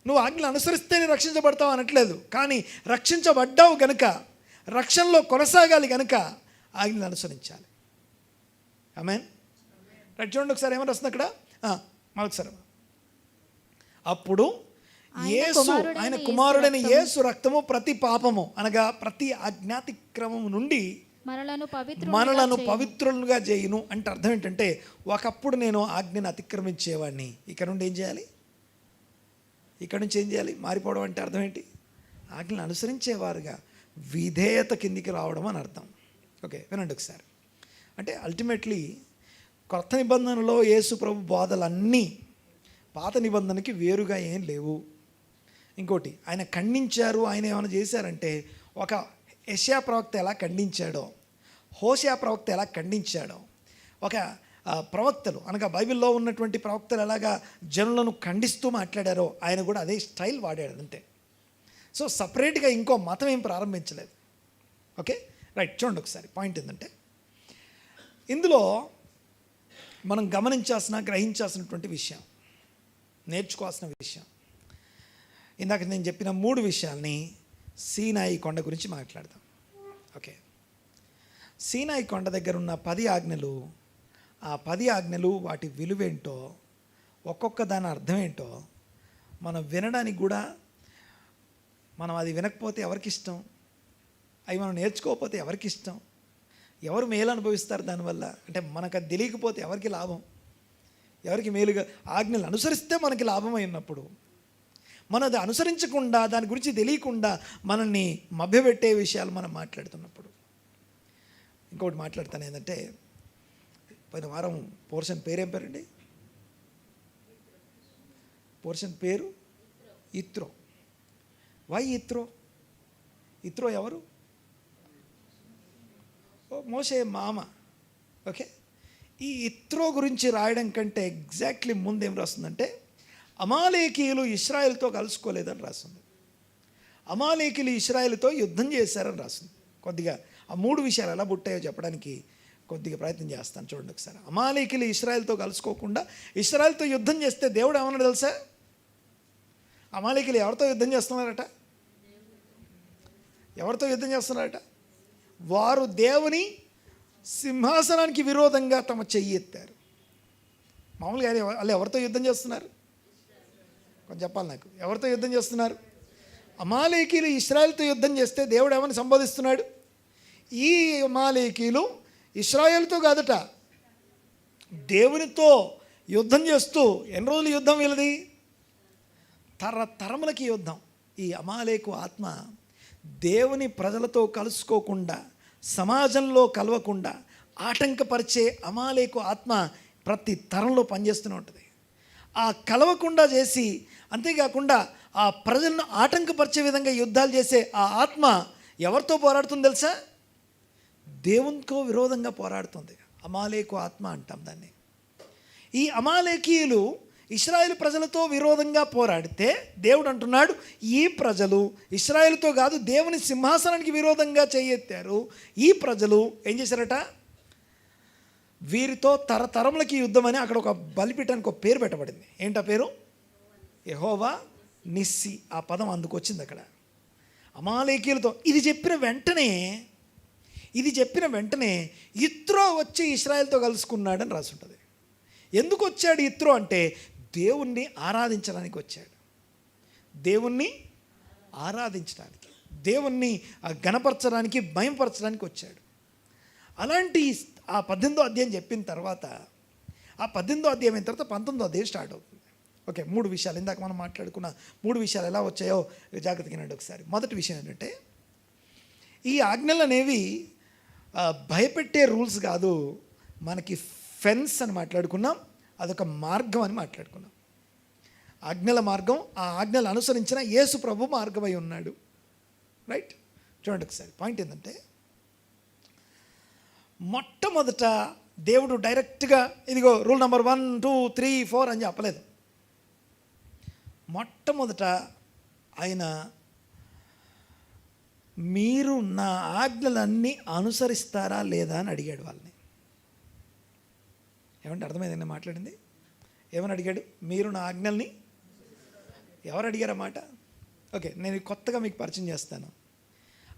నువ్వు ఆజ్ఞలు అనుసరిస్తేనే రక్షించబడతావు అనట్లేదు. కానీ రక్షించబడ్డావు గనుక, రక్షణలో కొనసాగాలి కనుక ఆజ్ఞలు అనుసరించాలి. ఆమేన్. రైట్, చూడండి ఒకసారి ఏమని వస్తుంది అక్కడ మరొకసారి. అప్పుడు యేసు ఆయన కుమారుడైన యేసు రక్తము ప్రతి పాపము అనగా ప్రతి అజ్ఞాతిక్రమము నుండి మనలను పవిత్రులుగా చేయును. అంటే అర్థం ఏంటంటే, ఒకప్పుడు నేను ఆజ్ఞను అతిక్రమించేవాడిని, ఇక్కడ నుండి ఏం చేయాలి, ఇక్కడ నుంచి ఏం చేయాలి, మారిపోవడం. అంటే అర్థం ఏంటి, ఆజ్ఞను అనుసరించేవారుగా విధేయత కిందికి రావడం అని అర్థం. ఓకే వినండి ఒకసారి. అంటే అల్టిమేట్లీ కొత్త నిబంధనలో యేసు ప్రభు బోధలన్నీ పాత నిబంధనకి వేరుగా ఏం లేవు. ఇంకోటి, ఆయన ఖండించారు, ఆయన ఏమైనా చేశారంటే, ఒక యెషయా ప్రవక్త ఎలా ఖండించాడో, హోషేయ ప్రవక్త ఎలా ఖండించాడో, ఒక ప్రవక్తలు అనగా బైబిల్లో ఉన్నటువంటి ప్రవక్తలు ఎలాగా జనులను ఖండిస్తూ మాట్లాడారో ఆయన కూడా అదే స్టైల్ వాడాడు అంతే. సో సపరేట్గా ఇంకో మతం ఏం ప్రారంభించలేదు. ఓకే రైట్, చూడండి ఒకసారి. పాయింట్ ఏంటంటే ఇందులో మనం గ్రహించాల్సినటువంటి విషయం, నేర్చుకోవాల్సిన విషయం, ఇందాక నేను చెప్పిన 3 విషయాల్ని సీనాయి కొండ గురించి మాట్లాడదాం. ఓకే, సీనాయి కొండ దగ్గర ఉన్న 10 ఆజ్ఞలు, ఆ 10 ఆజ్ఞలు వాటి విలువేంటో, ఒక్కొక్క దాని అర్థం ఏంటో మనం వినడానికి కూడా, మనం అది వినకపోతే ఎవరికి ఇష్టం, అవి మనం నేర్చుకోకపోతే ఎవరికి ఇష్టం, ఎవరు మేలు అనుభవిస్తారు దానివల్ల, అంటే మనకు అది తెలియకపోతే ఎవరికి లాభం, ఎవరికి మేలుగా. ఆజ్ఞలు అనుసరిస్తే మనకి లాభమై ఉన్నప్పుడు, మనం అది అనుసరించకుండా దాని గురించి తెలియకుండా మనల్ని మభ్యపెట్టే విషయాలు మనం మాట్లాడుతున్నప్పుడు. ఇంకోటి మాట్లాడతాను ఏంటంటే, పోయిన వారం పోర్షన్ పేరేం పేరండి? పోర్షన్ పేరు ఇత్రో. వై ఇత్రో? ఇత్రో ఎవరు? మోషే మామ. ఓకే, ఈ ఇత్రో గురించి రాయడం కంటే ఎగ్జాక్ట్లీ ముందేం రాస్తుందంటే, అమాలేకీయులు ఇశ్రాయేలుతో కలుసుకోలేదని రాస్తుంది. అమాలేకీయులు ఇశ్రాయేలుతో యుద్ధం చేశారని రాస్తుంది. కొద్దిగా ఆ 3 విషయాలు ఎలా పుట్టాయో చెప్పడానికి కొద్దిగా ప్రయత్నం చేస్తాను. చూడండి ఒకసారి. అమాలేకీయులు ఇశ్రాయేలుతో కలుసుకోకుండా ఇశ్రాయేలుతో యుద్ధం చేస్తే దేవుడు ఏమన్నాడు తెలుసా? అమాలేకీయులు ఎవరితో యుద్ధం చేస్తున్నారట? ఎవరితో యుద్ధం చేస్తున్నారట? వారు దేవుని సింహాసనానికి విరోధంగా తమ చెయ్యి ఎత్తారు. మామూలుగా వాళ్ళు ఎవరితో యుద్ధం చేస్తున్నారు? కొంచెం చెప్పాలి నాకు. ఎవరితో యుద్ధం చేస్తున్నారు? అమాలేకీయులు ఇశ్రాయేలుతో యుద్ధం చేస్తే దేవుడు ఏమని సంబోధిస్తున్నాడు? ఈ అమాలేకీయులు ఇశ్రాయేలుతో కాదట, దేవునితో యుద్ధం చేస్తూ. ఎన్ని రోజులు యుద్ధం వీళ్ళది? తరములకి యుద్ధం. ఈ అమాలేకు ఆత్మ దేవుని ప్రజలతో కలుసుకోకుండా, సమాజంలో కలవకుండా ఆటంకపరిచే అమాలేకు ఆత్మ ప్రతి తరంలో పనిచేస్తూనే ఉంటుంది. ఆ కలవకుండా చేసి, అంతేకాకుండా ఆ ప్రజలను ఆటంకపరిచే విధంగా యుద్ధాలు చేసే ఆ ఆత్మ ఎవరితో పోరాడుతుంది తెలుసా? దేవునితో విరోధంగా పోరాడుతుంది. అమాలేకు ఆత్మ అంటాం దాన్ని. ఈ అమాలేకీయులు ఇశ్రాయేలు ప్రజలతో విరోధంగా పోరాడితే దేవుడు అంటున్నాడు, ఈ ప్రజలు ఇశ్రాయేలుతో కాదు దేవుని సింహాసనానికి విరోధంగా చేయెత్తారు. ఈ ప్రజలు ఏం చేశారట? వీరితో తరతరములకి యుద్ధం అని అక్కడ ఒక బలిపీఠానికి ఒక పేరు పెట్టబడింది. ఏంటా పేరు? యెహోవా నిస్సి. ఆ పదం అందుకు వచ్చింది అక్కడ. అమాలేకీయులతో ఇది చెప్పిన వెంటనే ఇత్రో వచ్చి ఇశ్రాయేలుతో కలుసుకున్నాడని రాసి ఉంటుంది. ఎందుకు వచ్చాడు ఇత్రో అంటే, దేవుణ్ణి ఆరాధించడానికి వచ్చాడు. దేవుణ్ణి ఆరాధించడానికి, దేవుణ్ణి ఘనపరచడానికి, భయపరచడానికి వచ్చాడు. అలాంటి ఆ 18వ అధ్యాయం చెప్పిన తర్వాత, ఆ 18వ అధ్యాయం అయిన తర్వాత 19వ అధ్యాయం స్టార్ట్ అవుతుంది. ఓకే, 3 విషయాలు ఇందాక మనం మాట్లాడుకున్న 3 విషయాలు ఎలా వచ్చాయో జాగ్రత్తగా వినండి ఒకసారి. మొదటి విషయం ఏంటంటే, ఈ ఆజ్ఞలు అనేవి భయపెట్టే రూల్స్ కాదు, మనకి ఫెన్స్ అని మాట్లాడుకున్నాం, అదొక మార్గం అని మాట్లాడుకున్నాం. ఆజ్ఞల మార్గం, ఆ ఆజ్ఞలు అనుసరించిన యేసు ప్రభు మార్గమై ఉన్నాడు. రైట్, చూడండి ఒకసారి. పాయింట్ ఏంటంటే, మొట్టమొదట దేవుడు డైరెక్ట్గా ఇదిగో రూల్ నెంబర్ 1, 2, 3, 4 అని చెప్పలేదు. మొట్టమొదట ఆయన, మీరు నా ఆజ్ఞలన్నీ అనుసరిస్తారా లేదా అని అడిగాడు వాళ్ళని. ఏమంటే అర్థమైంది నేను మాట్లాడింది? ఏమని అడిగాడు? మీరు నా ఆజ్ఞల్ని. ఎవరు అడిగారన్నమాట? ఓకే, నేను కొత్తగా మీకు పరిచయం చేస్తాను.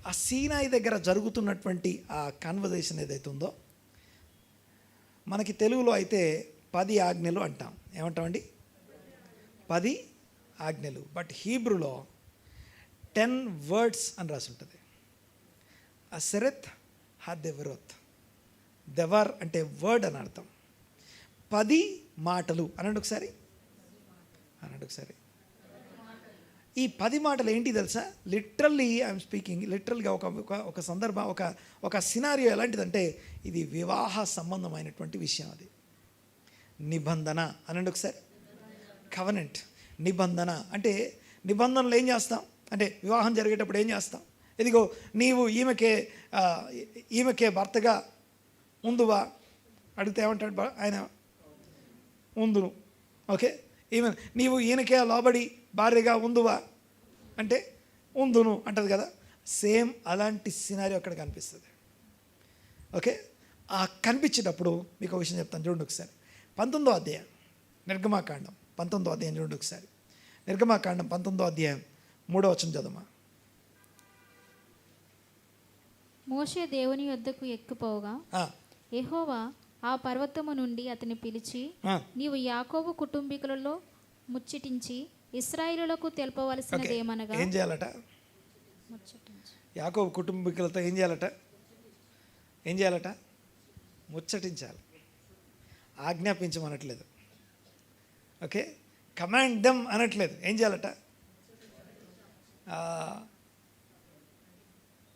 ఆ సీనాయి దగ్గర జరుగుతున్నటువంటి ఆ కాన్వర్జేషన్ ఏదైతే ఉందో, మనకి తెలుగులో అయితే 10 ఆజ్ఞలు అంటాం. ఏమంటామండి? 10 ఆజ్ఞలు. బట్ హీబ్రూలో 10 వర్డ్స్ అని రాసి ఉంటుంది. అసెరెత్ హదెవరోత్. దెవర్ అంటే వర్డ్ అని అర్థం. 10 మాటలు అనండి ఒకసారి. ఈ 10 మాటలు ఏంటి తెలుసా? లిటరల్లీ ఐఎమ్ స్పీకింగ్, లిటరల్గా ఒక సందర్భం, ఒక సినారియో ఎలాంటిదంటే, ఇది వివాహ సంబంధమైనటువంటి విషయం. అది నిబంధన అనండి ఒకసారి. కవెనెంట్, నిబంధన. అంటే నిబంధనలు ఏం చేస్తాం అంటే, వివాహం జరిగేటప్పుడు ఏం చేస్తాం? ఇదిగో నీవు ఈమెకే ఈమెకే భర్తగా ఉందువా అడిగితే ఏమంటాడు ఆయన? ఉందును. ఓకే, ఈమె నీవు ఈయనకే లోబడి భార్యగా ఉందువా అంటే ఉందును అంటది కదా. సేమ్ అలాంటి సినారియో అక్కడ కనిపిస్తుంది. ఓకే, ఆ కనిపించేటప్పుడు మీకు ఒక విషయం చెప్తాను, చూడండి ఒకసారి. 19వ అధ్యాయం నిర్గమాకాండం 19వ అధ్యాయం చూడండి ఒకసారి. నిర్గమాకాండం 19వ అధ్యాయం 3వ వచనం చదవమా. మోషే దేవుని యొద్దకు ఎక్కిపోగా యెహోవా ఆ పర్వతము నుండి అతని పిలిచి, నీవు యాకోబు కుటుంబీకులలో ముచ్చటించి ఇశ్రాయేలులకు తెలుపవలసినదేమనగా. ఏం చేయాలట? యాకోబు కుటుంబీకులతో ఏం చేయాలట? ముచ్చటించాలి. ఆజ్ఞాపించమనట్లేదు. ఓకే, కమాండ్ దెమ్ అనట్లేదు. ఏం చేయాలట?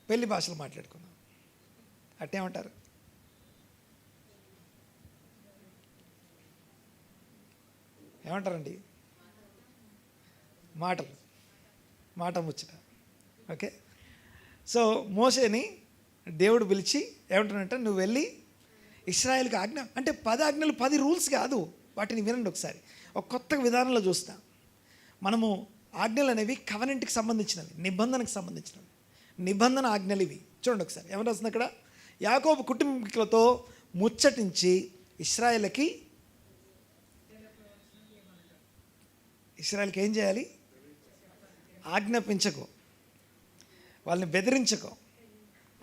పెళ్లి భాషలు మాట్లాడుకుందాం. అట్టేమంటారు? ఏమంటారండి? మాట ముచ్చట. ఓకే, సో మోషేని దేవుడు పిలిచి ఏమంటారంటే, నువ్వు వెళ్ళి ఇశ్రాయేలుకి ఆజ్ఞ అంటే 10 ఆజ్ఞలు 10 రూల్స్ కాదు. వాటిని వినండి ఒకసారి. ఒక కొత్త విధానంలో చూస్తాం మనము. ఆజ్ఞలు అనేవి కవనెంట్కి సంబంధించినవి, నిబంధనకు సంబంధించినవి. నిబంధన ఆజ్ఞలు ఇవి. చూడండి ఒకసారి ఏమని వస్తుంది అక్కడ. యాకోబు కుటుంబీకులతో ముచ్చటించి ఇశ్రాయేలుకి ఏం చేయాలి? ఆజ్ఞాపించకు, వాళ్ళని బెదిరించకు,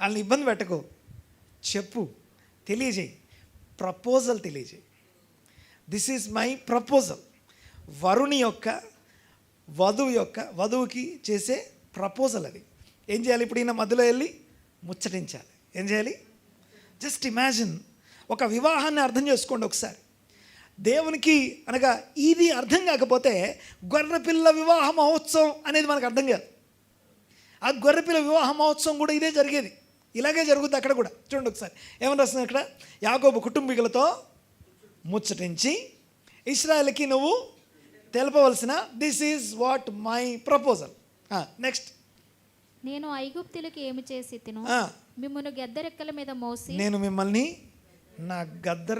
వాళ్ళని ఇబ్బంది పెట్టకు, చెప్పు, తెలియజేయి, ప్రపోజల్ తెలియజేయి. This is my proposal. వరుని యొక్క వధువుకి చేసే ప్రపోజల్ అది. ఏం చేయాలి? ఇప్పుడు ఈయన మధ్యలో వెళ్ళి ముచ్చటించాలి. ఏం చేయాలి? జస్ట్ ఇమాజిన్, ఒక వివాహాన్ని అర్థం చేసుకోండి ఒకసారి. దేవునికి అనగా ఇది అర్థం కాకపోతే గొర్రెపిల్ల వివాహ మహోత్సవం అనేది మనకు అర్థం కాదు. ఆ గొర్రెపిల్ల వివాహ మహోత్సవం కూడా ఇదే జరిగేది, ఇలాగే జరుగుతుంది అక్కడ కూడా. చూడండి ఒకసారి ఏమని వస్తుంది అక్కడ. యాకోబు కుటుంబీకులతో ముచ్చటించి ఇశ్రాయేలుకి నువ్వు తెలపవలసిన, this is what my proposal. Next. నేను ఐగుప్తులకు ఏమి చేసి తిను, మిమ్మల్ని గద్దరెక్కల మీద మోసి, నేను మిమ్మల్ని నా గద్ద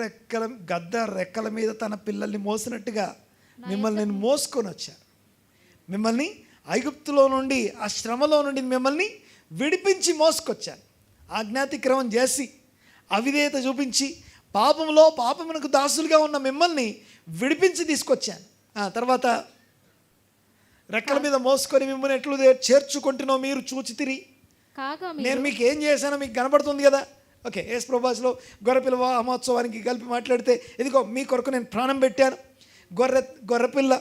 రెక్కల మీద తన పిల్లల్ని మోసినట్టుగా మిమ్మల్ని నేను మోసుకొని వచ్చాను. మిమ్మల్ని ఐగుప్తులో నుండి, ఆ శ్రమలో నుండి మిమ్మల్ని విడిపించి మోసుకొచ్చాను. ఆజ్ఞాతిక్రమం చేసి అవిధేయత చూపించి పాపమునకు దాసులుగా ఉన్న మిమ్మల్ని విడిపించి తీసుకొచ్చాను. తర్వాత రెక్కల మీద మోసుకొని మిమ్మల్ని ఎట్లు చేర్చుకుంటున్నో మీరు చూచితిరి. నేను మీకు ఏం చేశానో మీకు కనబడుతుంది కదా. ఓకే, యేసు ప్రభు భాషలో గొర్రెపిల్ల మహోత్సవానికి కలిపి మాట్లాడితే, ఇదిగో మీ కొరకు నేను ప్రాణం పెట్టాను. గొర్రెపిల్ల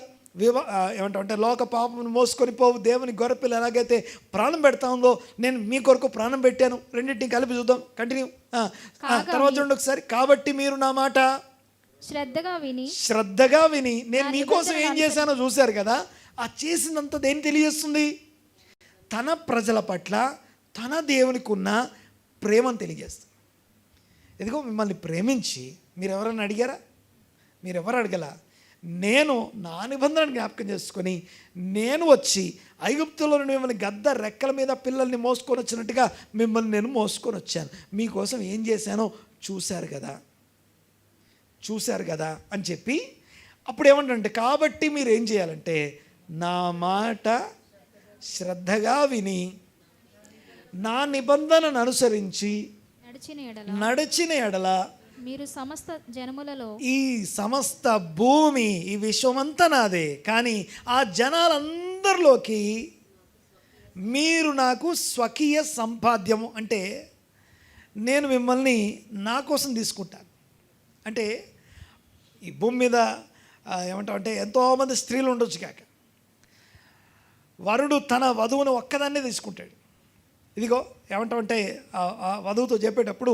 ఏమంటామంటే లోక పాపమును మోసుకొని పోవు దేవుని గొర్రెపిల్ల ఎలాగైతే ప్రాణం పెడతా ఉందో, నేను మీ కొరకు ప్రాణం పెట్టాను. రెండింటిని కలిపి చూద్దాం, కంటిన్యూ. తర్వాత చూడండి ఒకసారి. కాబట్టి మీరు నా మాట శ్రద్ధగా విని నేను మీకోసం ఏం చేశానో చూశారు కదా. ఆ చేసినంత దేని తెలియజేస్తుంది? తన ప్రజల పట్ల తన దేవునికి ఉన్న ప్రేమను తెలియజేస్తుంది. ఇదిగో మిమ్మల్ని ప్రేమించి మీరు ఎవరైనా అడిగారా? మీరెవరు అడగల. నేను నా నిబంధనను జ్ఞాపకం చేసుకొని నేను వచ్చి ఐగుప్తులో నుండి మిమ్మల్ని గద్ద రెక్కల మీద పిల్లల్ని మోసుకొని వచ్చినట్టుగా మిమ్మల్ని నేను మోసుకొని వచ్చాను. మీకోసం ఏం చేశానో చూశారు కదా అని చెప్పి అప్పుడు ఏమంటే, కాబట్టి మీరు ఏం చేయాలంటే నా మాట శ్రద్ధగా విని నా నిబంధనను అనుసరించి నడిచిన ఎడల మీరు సమస్త జనములలో, ఈ సమస్త భూమి, ఈ విశ్వమంతా నాదే, కానీ ఆ జనాలందరిలోకి మీరు నాకు స్వకీయ సంపాద్యము, అంటే నేను మిమ్మల్ని నా కోసం తీసుకుంటాను. అంటే ఈ భూమి మీద ఏమంటామంటే ఎంతోమంది స్త్రీలు ఉండొచ్చు కాక, వరుడు తన వధువును ఒక్కదాన్నే తీసుకుంటాడు. ఇదిగో ఏమంటామంటే ఆ వధువుతో చెప్పేటప్పుడు,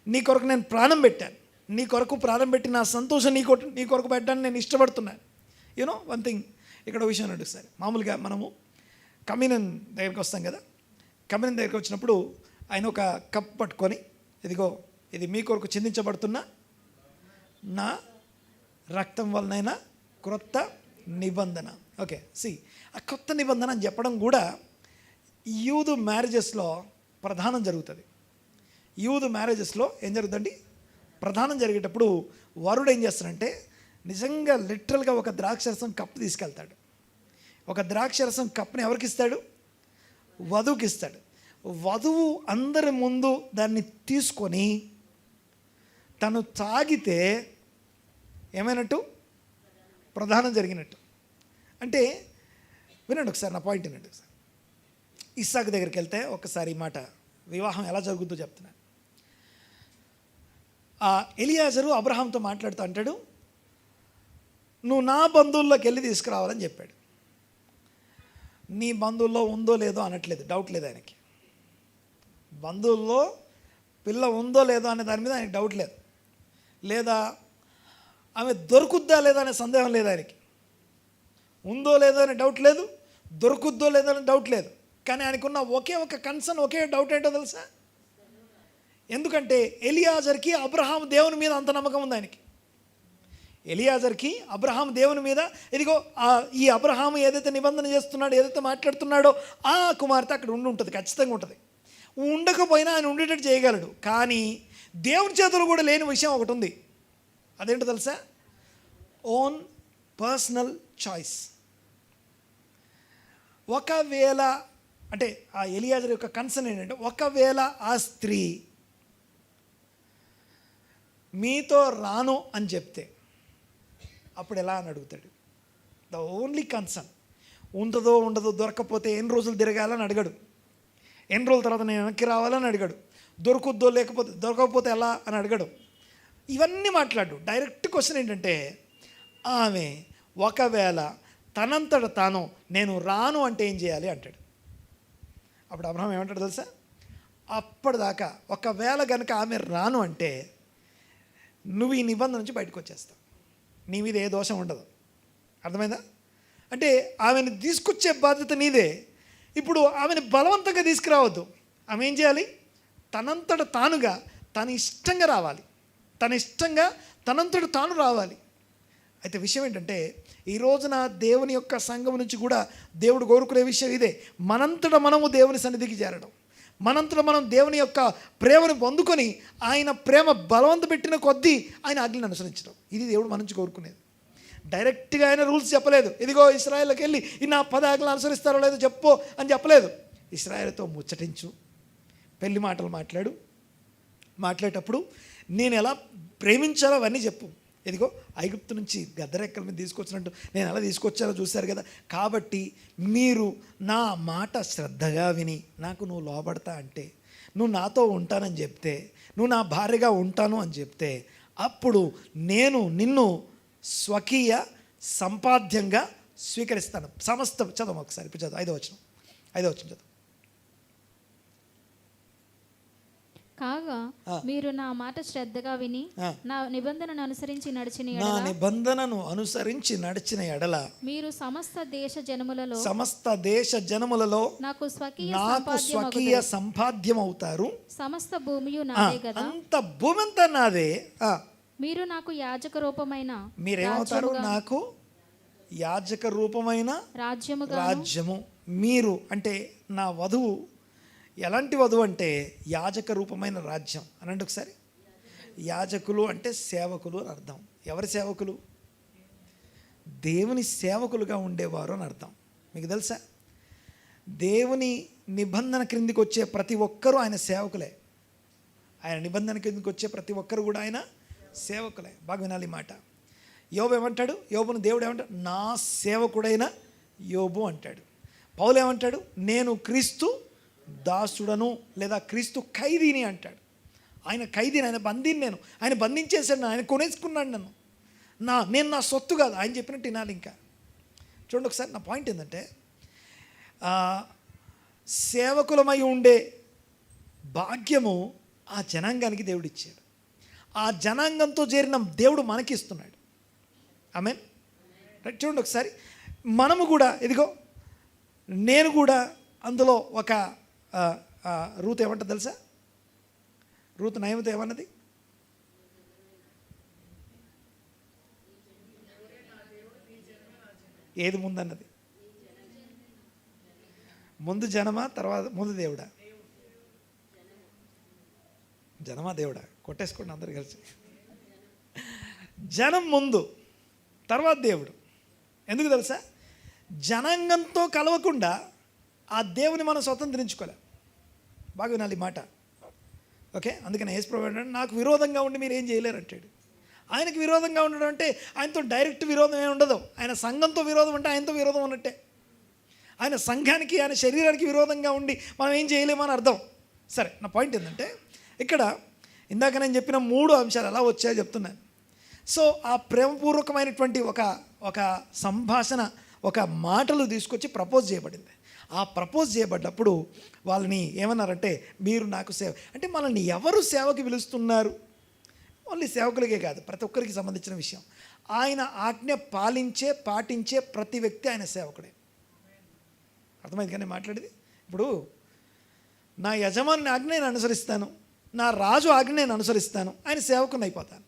నీ కొరకు నేను ప్రాణం పెట్టాను, నీ కొరకు ప్రాణం పెట్టి నా సంతోషం నీ కొరకు పెట్టడానికి నేను ఇష్టపడుతున్నాను. యూనో వన్ థింగ్, ఇక్కడ విషయం నడుస్తుంది. మామూలుగా మనము కమ్యూనియన్ దగ్గరికి వస్తాం కదా. కమ్యూనియన్ దగ్గరికి వచ్చినప్పుడు ఆయన ఒక కప్ పట్టుకొని, ఇదిగో ఇది మీ కొరకు చిందించబడుతున్న నా రక్తం వలనైనా క్రొత్త నిబంధన. ఓకే, ఆ కొత్త నిబంధన అని చెప్పడం కూడా యూదు మ్యారేజెస్లో ప్రధానం జరుగుతుంది. యూత్ మ్యారేజెస్లో ఏం జరుగుతుందండి, ప్రధానం జరిగేటప్పుడు వరుడు ఏం చేస్తాడంటే నిజంగా లిటరల్గా ఒక ద్రాక్షరసం కప్పు తీసుకెళ్తాడు. ఒక ద్రాక్షరసం కప్పుని ఎవరికి ఇస్తాడు? వధువుకి ఇస్తాడు. వధువు అందరి ముందు దాన్ని తీసుకొని తను తాగితే ఏమైనట్టు? ప్రధానం జరిగినట్టు. అంటే వినండి ఒకసారి, నా పాయింట్ వినండి ఒకసారి. ఇస్సాకు దగ్గరికి వెళ్తే ఒకసారి ఈ మాట, వివాహం ఎలా జరుగుతుందో చెప్తున్నాను. ఆ ఎలియాజరు అబ్రహాంతో మాట్లాడుతూ అంటాడు, నువ్వు నా బంధువుల్లోకి వెళ్ళి తీసుకురావాలని చెప్పాడు. నీ బంధువుల్లో ఉందో లేదో అనట్లేదు, డౌట్ లేదు ఆయనకి. బంధువుల్లో పిల్ల ఉందో లేదో అనే దాని మీద ఆయనకి డౌట్ లేదు, లేదా ఆమె దొరుకుద్దా లేదా అనే సందేహం లేదు ఆయనకి. ఉందో లేదో అనే డౌట్ లేదు, దొరుకుద్దో లేదో అనే డౌట్ లేదు. కానీ ఆయనకున్న ఒకే ఒక కన్సర్న్, ఒకే డౌట్ ఏంటో తెలుసా? ఎందుకంటే ఎలియాజర్కి అబ్రహాం దేవుని మీద అంత నమ్మకం ఉంది ఆయనకి. ఎలియాజర్కి అబ్రహాం దేవుని మీద, ఇదిగో ఈ అబ్రహాం ఏదైతే నిబంధన చేస్తున్నాడో, ఏదైతే మాట్లాడుతున్నాడో ఆ కుమార్తె అక్కడ ఉంటుంది, ఖచ్చితంగా ఉంటుంది. ఉండకపోయినా ఆయన ఉండేటట్టు చేయగలడు. కానీ దేవుని చేతులు కూడా లేని విషయం ఒకటి ఉంది. అదేంటో తెలుసా? Own personal choice. ఒకవేళ అంటే ఆ ఎలియాజర్ యొక్క కన్సర్న్ ఏంటంటే, ఒకవేళ ఆ స్త్రీ మీతో రాను అని చెప్తే అప్పుడు ఎలా అని అడుగుతాడు. The only concern. ఉంటుందో ఉండదో, దొరకకపోతే ఎన్ని రోజులు తిరగాలని అడగడు, ఎన్ని రోజుల తర్వాత నేను వెనక్కి రావాలని అడగడు, దొరుకుద్దో దొరకకపోతే ఎలా అని అడగడు, ఇవన్నీ మాట్లాడు. డైరెక్ట్ క్వశ్చన్ ఏంటంటే, ఆమె ఒకవేళ తనంతట తాను నేను రాను అంటే ఏం చేయాలి అంటాడు. అప్పుడు అబ్రహాం ఏమంటాడు తెలుసా? అప్పటిదాకా ఒకవేళ కనుక ఆమె రాను అంటే నువ్వు ఈ నిబంధన నుంచి బయటకు వచ్చేస్తావు, నీ మీద ఏ దోషం ఉండదు. అర్థమైందా? అంటే ఆమెను తీసుకొచ్చే బాధ్యత నీదే. ఇప్పుడు ఆమెను బలవంతంగా తీసుకురావద్దు. ఆమె ఏం చేయాలి? తనంతట తానుగా, తన ఇష్టంగా రావాలి, తన ఇష్టంగా తనంతట తాను రావాలి. అయితే విషయం ఏంటంటే, ఈ రోజున దేవుని యొక్క సంఘం నుంచి కూడా దేవుడు కోరుకునే విషయం ఇదే. మనంతట మనము దేవుని సన్నిధికి చేరడం, మనంతట మనం దేవుని యొక్క ప్రేమను పొందుకొని ఆయన ప్రేమ బలవంత పెట్టిన కొద్దీ ఆయన ఆజ్ఞలను అనుసరించడం, ఇది దేవుడు మన నుంచి కోరుకునేది. డైరెక్ట్గా ఆయన రూల్స్ చెప్పలేదు, ఇదిగో ఇశ్రాయేలుకి వెళ్ళి ఈ నా 10 ఆజ్ఞలు అనుసరిస్తారో లేదో చెప్పు అని చెప్పలేదు. ఇశ్రాయేలుతో ముచ్చటించు, పెళ్లి మాటలు మాట్లాడేటప్పుడు నేను ఎలా ప్రేమించాలో అవన్నీ చెప్పు. ఇదిగో ఐగుప్తు నుంచి గద్దరెక్కల మీద తీసుకొచ్చినట్టు నేను ఎలా తీసుకొచ్చానో చూశారు కదా. కాబట్టి మీరు నా మాట శ్రద్ధగా విని నాకు నువ్వు లోబడతా అంటే, నువ్వు నాతో ఉంటానని చెప్తే, నువ్వు నా భార్యగా ఉంటాను అని చెప్తే, అప్పుడు నేను నిన్ను స్వకీయ సంపాద్యంగా స్వీకరిస్తాను. సమస్త చదువు ఒకసారి, ఇప్పుడు చదువు 5వ వచనం చదువు. కాగా మీరు నా మాట శ్రద్ధగా విని నా నిబంధనను అనుసరించి నడిచిన ఎడల మీరు సమస్త దేశ జనములలో నాకు స్వకీయ సంపాద్యం అవుతారు. సమస్త భూమియు నాదే కదా, అంత భూమి అంతా నాదే. మీరు నాకు యాజక రూపమైన, మీరేమవుతారు? నాకు యాజక రూపమైన రాజ్యము. మీరు అంటే నా వధువు ఎలాంటి వధువు అంటే యాజక రూపమైన రాజ్యం అనండి ఒకసారి. యాజకులు అంటే సేవకులు అని అర్థం. ఎవరి సేవకులు? దేవుని సేవకులుగా ఉండేవారు అని అర్థం. మీకు తెలుసా, దేవుని నిబంధన క్రిందికి వచ్చే ప్రతి ఒక్కరూ ఆయన సేవకులే. ఆయన నిబంధన క్రిందికి వచ్చే ప్రతి ఒక్కరు కూడా ఆయన సేవకులే. బాగా వినాలి మాట. యోబు ఏమంటాడు? యోబును దేవుడు ఏమంటాడు? నా సేవకుడైన యోబు అంటాడు. పౌలు ఏమంటాడు? నేను క్రీస్తు దాసుడను లేదా క్రీస్తు ఖైదీని అంటాడు. ఆయన ఖైదీని, ఆయన బందీని, ఆయన బంధించేశాడు, ఆయన కొనేసుకున్నాడు నన్ను. నేను నా సొత్తు కాదు, ఆయన చెప్పినట్టు వినాలి. ఇంకా చూడండి ఒకసారి, నా పాయింట్ ఏంటంటే, సేవకులమై ఉండే భాగ్యము ఆ జనాంగానికి దేవుడు ఇచ్చాడు. ఆ జనాంగంతో చేరిన దేవుడు మనకి ఇస్తున్నాడు. ఆమేన్. రైట్. చూడండి ఒకసారి, మనము కూడా ఇదిగో, నేను కూడా అందులో ఒక రూత్ ఏమంటుంది తెలుసా? రూత్ నయమతో ఏమన్నది? ఏది ముందన్నది? ముందు జనమా, తర్వాత ముందు దేవుడా? జనమా దేవుడా? కొట్టేసుకోండి అందరు కలిసి. జనం ముందు, తర్వాత దేవుడు. ఎందుకు తెలుసా? జనాంగంతో కలవకుండా ఆ దేవుని మనం స్వతంత్రించుకోలేం. బాగా వినాలి ఈ మాట, ఓకే? అందుకని యేసుప్రభువు అంటే నాకు విరోధంగా ఉండి మీరు ఏం చేయలేరు అంటాడు. ఆయనకు విరోధంగా ఉండడం అంటే ఆయనతో డైరెక్ట్ విరోధం ఏమి ఉండదు. ఆయన సంఘంతో విరోధం అంటే ఆయనతో విరోధం ఉన్నట్టే. ఆయన సంఘానికి, ఆయన శరీరానికి విరోధంగా ఉండి మనం ఏం చేయలేమని అర్థం. సరే, నా పాయింట్ ఏంటంటే ఇక్కడ ఇందాక నేను చెప్పిన 3 అంశాలు ఎలా వచ్చాయో చెప్తున్నాను. సో ఆ ప్రేమపూర్వకమైనటువంటి ఒక సంభాషణ, ఒక మాటలు తీసుకొచ్చి ప్రపోజ్ చేయబడింది. ఆ ప్రపోజ్ చేయబడ్డప్పుడు వాళ్ళని ఏమన్నారంటే మీరు నాకు సేవ అంటే మనల్ని ఎవరు సేవకి పిలుస్తున్నారు? ఓన్లీ సేవకులకే కాదు, ప్రతి ఒక్కరికి సంబంధించిన విషయం. ఆయన ఆజ్ఞ పాటించే ప్రతి వ్యక్తి ఆయన సేవకుడే. అర్థమైంది కానీ మాట్లాడేది? ఇప్పుడు నా యజమాని ఆజ్ఞ నేను అనుసరిస్తాను, నా రాజు ఆజ్ఞ నేను అనుసరిస్తాను, ఆయన సేవకుని అయిపోతాను.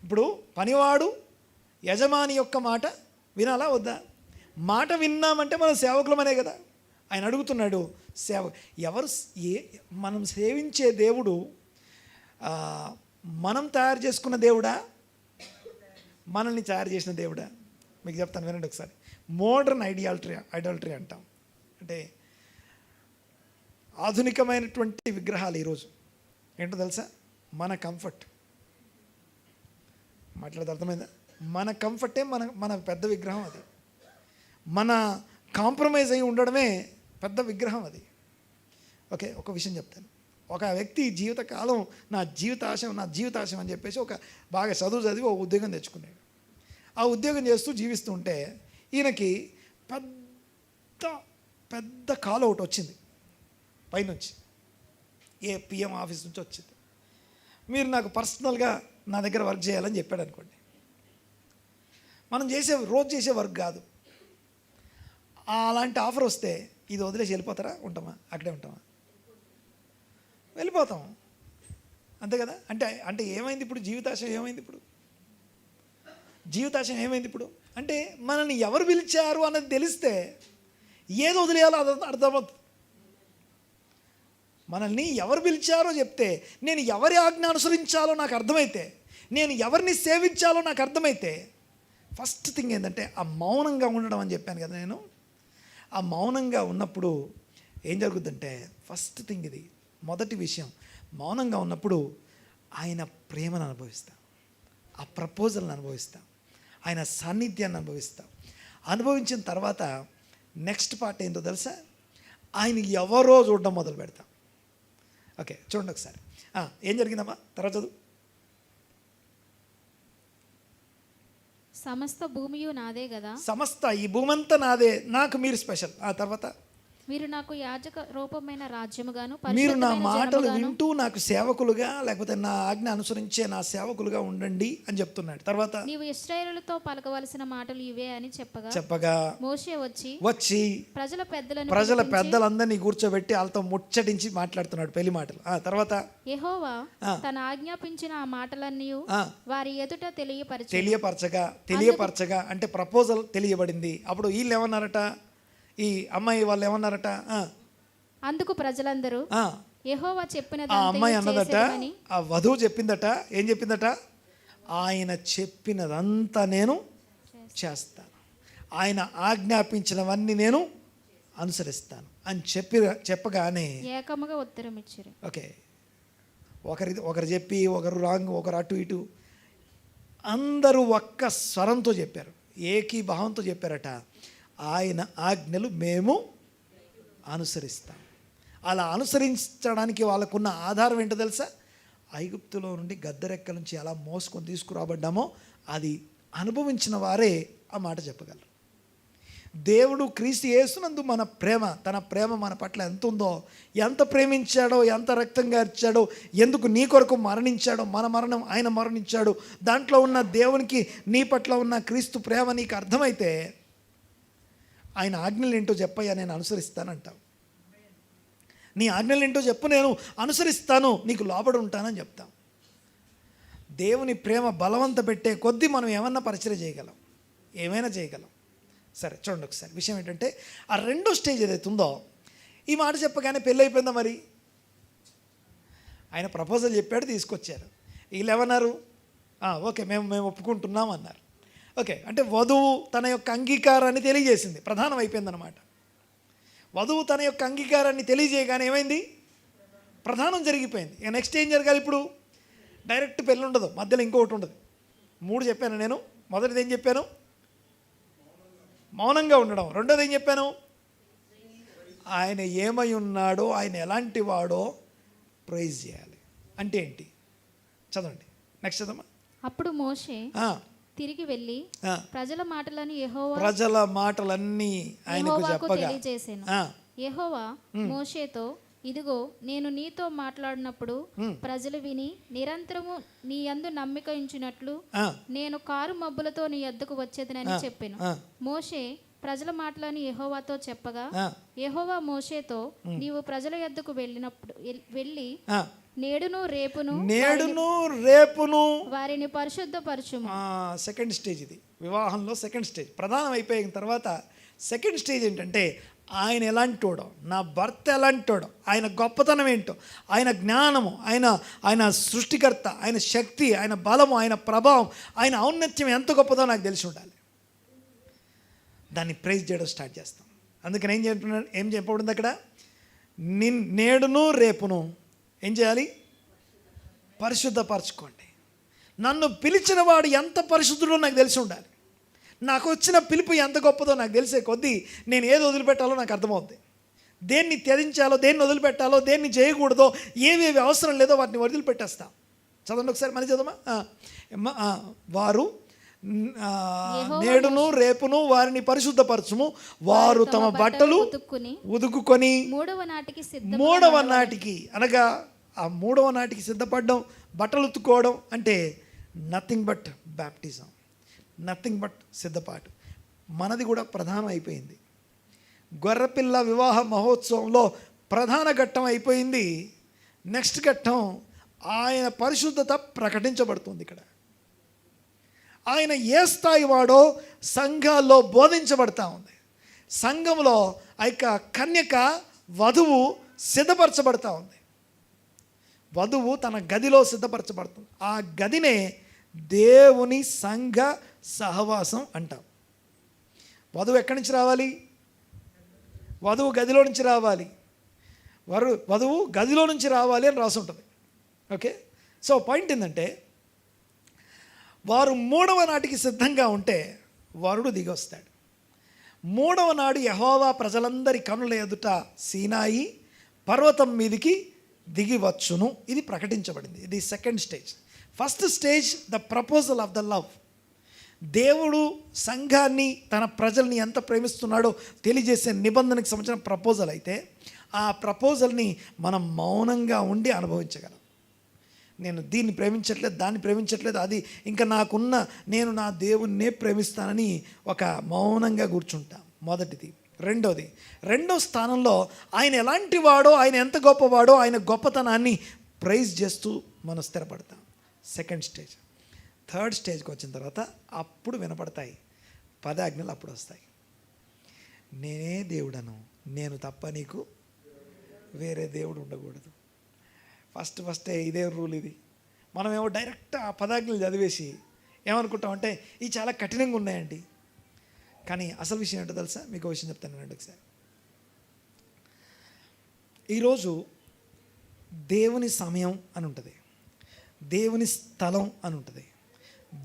ఇప్పుడు పనివాడు యజమాని యొక్క మాట వినాలా వద్దా? మాట విన్నామంటే మనం సేవకులమనే కదా. ఆయన అడుగుతున్నాడు మనం సేవించే దేవుడు మనం తయారు చేసుకున్న దేవుడా, మనల్ని తయారు చేసిన దేవుడా? మీకు చెప్తాను వినండి ఒకసారి. మోడర్న్ ఐడాల్టరీ అంటాం. అంటే ఆధునికమైనటువంటి విగ్రహాలు ఈరోజు ఏంటో తెలుసా? మన కంఫర్ట్. మాట్లాడితే అర్థమైందా? మన కంఫర్టే మన పెద్ద విగ్రహం. అది మన కాంప్రమైజ్ అయి ఉండడమే పెద్ద విగ్రహం అది. ఓకే, ఒక విషయం చెప్తాను. ఒక వ్యక్తి జీవితకాలం నా జీవితాశయం అని చెప్పేసి ఒక బాగా చదివి ఒక ఉద్యోగం తెచ్చుకున్నాడు. ఆ ఉద్యోగం చేస్తూ జీవిస్తూ ఉంటే ఈయనకి పెద్ద కాల్ ఒకటి వచ్చింది పైనుంచి, పిఎం ఆఫీస్ నుంచి వచ్చింది. మీరు నాకు పర్సనల్గా నా దగ్గర వర్క్ చేయాలని చెప్పాడు అనుకోండి. మనం రోజు చేసే వర్క్ కాదు. అలాంటి ఆఫర్ వస్తే ఇది వదిలేసి వెళ్ళిపోతారా? ఉంటామా? అక్కడే ఉంటామా? వెళ్ళిపోతాం, అంతే కదా. అంటే ఏమైంది ఇప్పుడు? జీవితాశయం ఏమైంది ఇప్పుడు? అంటే మనల్ని ఎవరు పిలిచారు అన్నది తెలిస్తే ఏది వదిలేయాలో అది అర్థమవుతుంది. మనల్ని ఎవరు పిలిచారో చెప్తే, నేను ఎవరి ఆజ్ఞ అనుసరించాలో నాకు అర్థమైతే, నేను ఎవరిని సేవించాలో నాకు అర్థమైతే, ఫస్ట్ థింగ్ ఏంటంటే ఆ మౌనంగా ఉండడం అని చెప్పాను కదా నేను. ఆ మౌనంగా ఉన్నప్పుడు ఏం జరుగుతుందంటే, ఫస్ట్ థింగ్ ఇది, మొదటి విషయం, మౌనంగా ఉన్నప్పుడు ఆయన ప్రేమను అనుభవిస్తాం, ఆ ప్రపోజల్ని అనుభవిస్తాం, ఆయన సాన్నిధ్యాన్ని అనుభవిస్తాం. అనుభవించిన తర్వాత నెక్స్ట్ పార్ట్ ఏంటో తెలుసా? ఆయన ఎవరో చూడడం మొదలు పెడతాం. ఓకే, చూడండి ఒకసారి. ఏం జరిగిందమ్మా? తర్వాత చదువు. సమస్త భూమియు నాదే కదా. ఈ భూమంతా నాదే, నాకు మీరు స్పెషల్. ఆ తర్వాత మీరు నాకు యాజక రూపమైన రాజ్యముగాను, మీరు నా మాటలు వింటూ నాకు సేవకులుగా, లేకపోతే నా ఆజ్ఞ అనుసరించే నా సేవకులుగా ఉండండి అని చెప్తున్నాడు. తర్వాత నీవు ఇశ్రాయేలుతో పలకవలసిన మాటలు ఇవే అని చెప్పగా మోషే వచ్చి ప్రజల పెద్దలందరినీ కూర్చోబెట్టి వాళ్ళతో ముచ్చటించి మాట్లాడుతున్నాడు పెళ్లి మాటలు. తర్వాత యెహోవా తన ఆజ్ఞాపించిన ఆ మాటలన్నీ వారి ఎదుట తెలియపరచగా అంటే ప్రపోజల్ తెలియబడింది. అప్పుడు వీళ్ళు ఏమన్నారట? ఈ అమ్మాయి వాళ్ళు ఏమన్నారట? అందుకు ప్రజలందరూ యెహోవా చెప్పినది. ఆ అమ్మాయి అన్నదట, ఆ వధువు చెప్పిందట, ఏం చెప్పిందట? ఆయన చెప్పినదంతా నేను చేస్తాను, ఆయన ఆజ్ఞాపించినవన్నీ నేను అనుసరిస్తాను అని చెప్పగానే ఏకముగా ఉత్తరం ఇచ్చారు. ఓకే, ఒకరు చెప్పి ఒకరు రాంగ్, ఒకరు అటు ఇటు, అందరూ ఒక్క స్వరంతో చెప్పారు, ఏకీభావంతో చెప్పారట, ఆయన ఆజ్ఞలు మేము అనుసరిస్తాం. అలా అనుసరించడానికి వాళ్ళకున్న ఆధారం ఏంటో తెలుసా? ఐగుప్తులో నుండి గద్దరెక్కల నుంచి ఎలా మోసుకొని తీసుకురాబడ్డామో అది అనుభవించిన వారే ఆ మాట చెప్పగలరు. దేవుడు క్రీస్తు యేసునందు తన ప్రేమ మన పట్ల ఎంత ఉందో, ఎంత ప్రేమించాడో, ఎంత రక్తంగా ఇచ్చాడో, ఎందుకు నీ కొరకు మరణించాడో, మన మరణం ఆయన మరణించాడు, దాంట్లో ఉన్న దేవునికి నీ పట్ల ఉన్న క్రీస్తు ప్రేమ నీకు అర్థమైతే ఆయన ఆజ్ఞలు ఏంటో చెప్పయ్యా నేను అనుసరిస్తానంటావు. నీ ఆజ్ఞలు ఏంటో చెప్పు, నేను అనుసరిస్తాను, నీకు లోబడి ఉంటానని చెప్తాం. దేవుని ప్రేమ బలవంత పెట్టే కొద్దీ మనం ఏమన్నా పరిచయం చేయగలం, ఏమైనా చేయగలం. సరే చూడండి ఒకసారి. విషయం ఏంటంటే ఆ రెండో స్టేజ్ ఏదైతే ఉందో, ఈ మాట చెప్పగానే పెళ్ళి అయిపోయిందా? మరి ఆయన ప్రపోజల్ చెప్పాడు, తీసుకొచ్చారు. వీళ్ళు ఏమన్నారు? ఓకే, మేము ఒప్పుకుంటున్నాం అన్నారు. ఓకే, అంటే వధువు తన యొక్క అంగీకారాన్ని తెలియజేసింది, ప్రధానం అయిపోయిందనమాట. వధువు తన యొక్క అంగీకారాన్ని తెలియజేయగానే ఏమైంది? ప్రధానం జరిగిపోయింది. ఇక నెక్స్ట్ ఏం జరగాలి? ఇప్పుడు డైరెక్ట్ పెళ్ళి ఉండదు, మధ్యలో ఇంకొకటి ఉండదు. 3 చెప్పాను నేను. మొదటిది ఏం చెప్పాను? మౌనంగా ఉండడం. రెండోది ఏం చెప్పాను? ఆయన ఏమై ఉన్నాడో, ఆయన ఎలాంటి వాడో ప్రైజ్ చేయాలి. అంటే ఏంటి? చదవండి, నెక్స్ట్ చదవమ్మా. అప్పుడు మోషే తిరిగి వెళ్ళి ప్రజల మాటలని ఆయనకు చెప్పగా తెలియజేసాను. యెహోవా మోషేతో, ఇదిగో నేను నీతో మాట్లాడినప్పుడు ప్రజలు విని నిరంతరము నీ యందు నమ్మిక ఉంచినట్లు నేను కారు మబ్బులతో నీ యొద్దకు వచ్చేదనని చెప్పాను. మోషే ప్రజల మాటలని యెహోవాతో చెప్పగా యెహోవా మోషేతో, నీవు ప్రజల యొద్దకు వెళ్ళి నేడును రేపును వారిని పరిశుద్ధపరచుము. సెకండ్ స్టేజ్ ఇది. వివాహంలో సెకండ్ స్టేజ్. ప్రధానం అయిపోయిన తర్వాత సెకండ్ స్టేజ్ ఏంటంటే, ఆయన ఎలాంటోడో, నా భర్త ఎలాంటోడో, ఆయన గొప్పతనం ఏంటో, ఆయన జ్ఞానము, ఆయన సృష్టికర్త, ఆయన శక్తి, ఆయన బలము, ఆయన ప్రభావం, ఆయన ఔన్నత్యం ఎంత గొప్పదో నాకు తెలిసి ఉండాలి. దాన్ని ప్రైజ్ చేయడం స్టార్ట్ చేస్తాం. అందుకని ఏం చెప్పబడింది అక్కడ? నేడును రేపును ఏం చేయాలి? పరిశుద్ధపరచుకోండి. నన్ను పిలిచిన వాడు ఎంత పరిశుద్ధుడో నాకు తెలిసి ఉండాలి. నాకు వచ్చిన పిలుపు ఎంత గొప్పదో నాకు తెలిసే కొద్దీ నేను ఏది వదిలిపెట్టాలో నాకు అర్థమవుద్ది. దేన్ని త్యజించాలో, దేన్ని వదిలిపెట్టాలో, దేన్ని చేయకూడదో, ఏవేవి అవసరం లేదో వాటిని వదిలిపెట్టేస్తాం. చదవండి ఒకసారి, మళ్ళీ చదవమా. వారు నేడును రేపును వారిని పరిశుద్ధపరచుము, వారు తమ బట్టలు ఉదుకుకొని 3వ నాటికి అనగా ఆ 3వ నాటికి సిద్ధపడడం, బట్టలు ఉతుక్కోవడం అంటే nothing but baptism, nothing but సిద్ధపాటు. మనది కూడా ప్రధానం అయిపోయింది. గొర్రెపిల్ల వివాహ మహోత్సవంలో ప్రధాన ఘట్టం అయిపోయింది. నెక్స్ట్ ఘట్టం ఆయన పరిశుద్ధత ప్రకటించబడుతుంది. ఇక్కడ ఆయన ఏ స్థాయి వాడో సంఘాల్లో బోధించబడతా ఉంది. సంఘంలో ఆ యొక్క కన్యక వధువు సిద్ధపరచబడతా ఉంది. వధువు తన గదిలో సిద్ధపరచబడుతుంది. ఆ గదినే దేవుని సంఘ సహవాసం అంటాం. వధువు ఎక్కడి నుంచి రావాలి? వధువు గదిలో నుంచి రావాలి. వధువు గదిలో నుంచి రావాలి అని రాసి ఉంటుంది. ఓకే, సో పాయింట్ ఏంటంటే, వారు 3వ నాటికి సిద్ధంగా ఉంటే వరుడు దిగి వస్తాడు. 3వ నాడు యెహోవా ప్రజలందరి కనుల ఎదుట సీనాయి పర్వతం మీదికి దిగి వచ్చును. ఇది ప్రకటించబడింది. ఇది second stage. First stage the proposal of the love. దేవుడు సంఘాన్ని, తన ప్రజల్ని ఎంత ప్రేమిస్తున్నాడో తెలియజేసే నిబంధనకు సంబంధించిన ప్రపోజల్ అయితే, ఆ ప్రపోజల్ని మనం మౌనంగా ఉండి అనుభవించగలం. నేను దీన్ని ప్రేమించట్లేదు, దాన్ని ప్రేమించట్లేదు, అది ఇంకా నాకున్న, నేను నా దేవుణ్ణే ప్రేమిస్తానని ఒక మౌనంగా కూర్చుంటాం. మొదటిది. రెండో స్థానంలో ఆయన ఎలాంటి వాడో, ఆయన ఎంత గొప్పవాడో, ఆయన గొప్పతనాన్ని ప్రైజ్ చేస్తూ మనం స్థిరపడతాం. Second stage. థర్డ్ స్టేజ్కి వచ్చిన తర్వాత అప్పుడు వినపడతాయి 10 ఆజ్ఞలు. అప్పుడు వస్తాయి. నేనే దేవుడను, నేను తప్ప నీకు వేరే దేవుడు ఉండకూడదు. ఫస్టే ఇదే రూల్. ఇది మనమేమో డైరెక్ట్ ఆ 10 ఆజ్ఞలు చదివేసి ఏమనుకుంటామంటే ఇవి చాలా కఠినంగా ఉన్నాయండి. కానీ అసలు విషయం ఏంటో తెలుసా? మీకు విషయం చెప్తాను నేను ఒకసారి. ఈరోజు దేవుని సమయం అని ఉంటుంది, దేవుని స్థలం అని ఉంటుంది,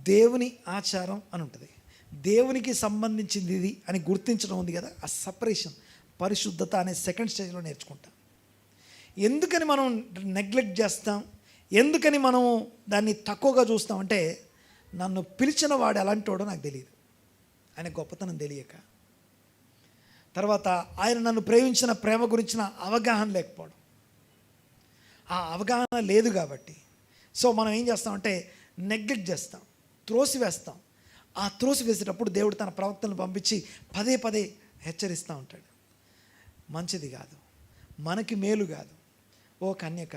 దేవుని ఆచారం అని ఉంటుంది, దేవునికి సంబంధించింది ఇది అని గుర్తించడం ఉంది కదా. ఆ సపరేషన్, పరిశుద్ధత అనే సెకండ్ స్టేజ్లో నేర్చుకుంటాం. ఎందుకని మనం నెగ్లెక్ట్ చేస్తాం? ఎందుకని మనం దాన్ని తక్కువగా చూస్తామంటే, నన్ను పిలిచిన వాడు ఎలాంటి వాడో నాకు తెలియదు, ఆయన గొప్పతనం తెలియక, తర్వాత ఆయన నన్ను ప్రేమించిన ప్రేమ గురించిన అవగాహన లేకపోవడం. ఆ అవగాహన లేదు కాబట్టి సో మనం ఏం చేస్తామంటే నెగ్లెక్ట్ చేస్తాం, త్రోసివేస్తాం. ఆ త్రోసివేసేటప్పుడు దేవుడు తన ప్రవక్తలను పంపించి పదే హెచ్చరిస్తూ ఉంటాడు. మంచిది కాదు, మనకి మేలు కాదు. ఓ కన్యక,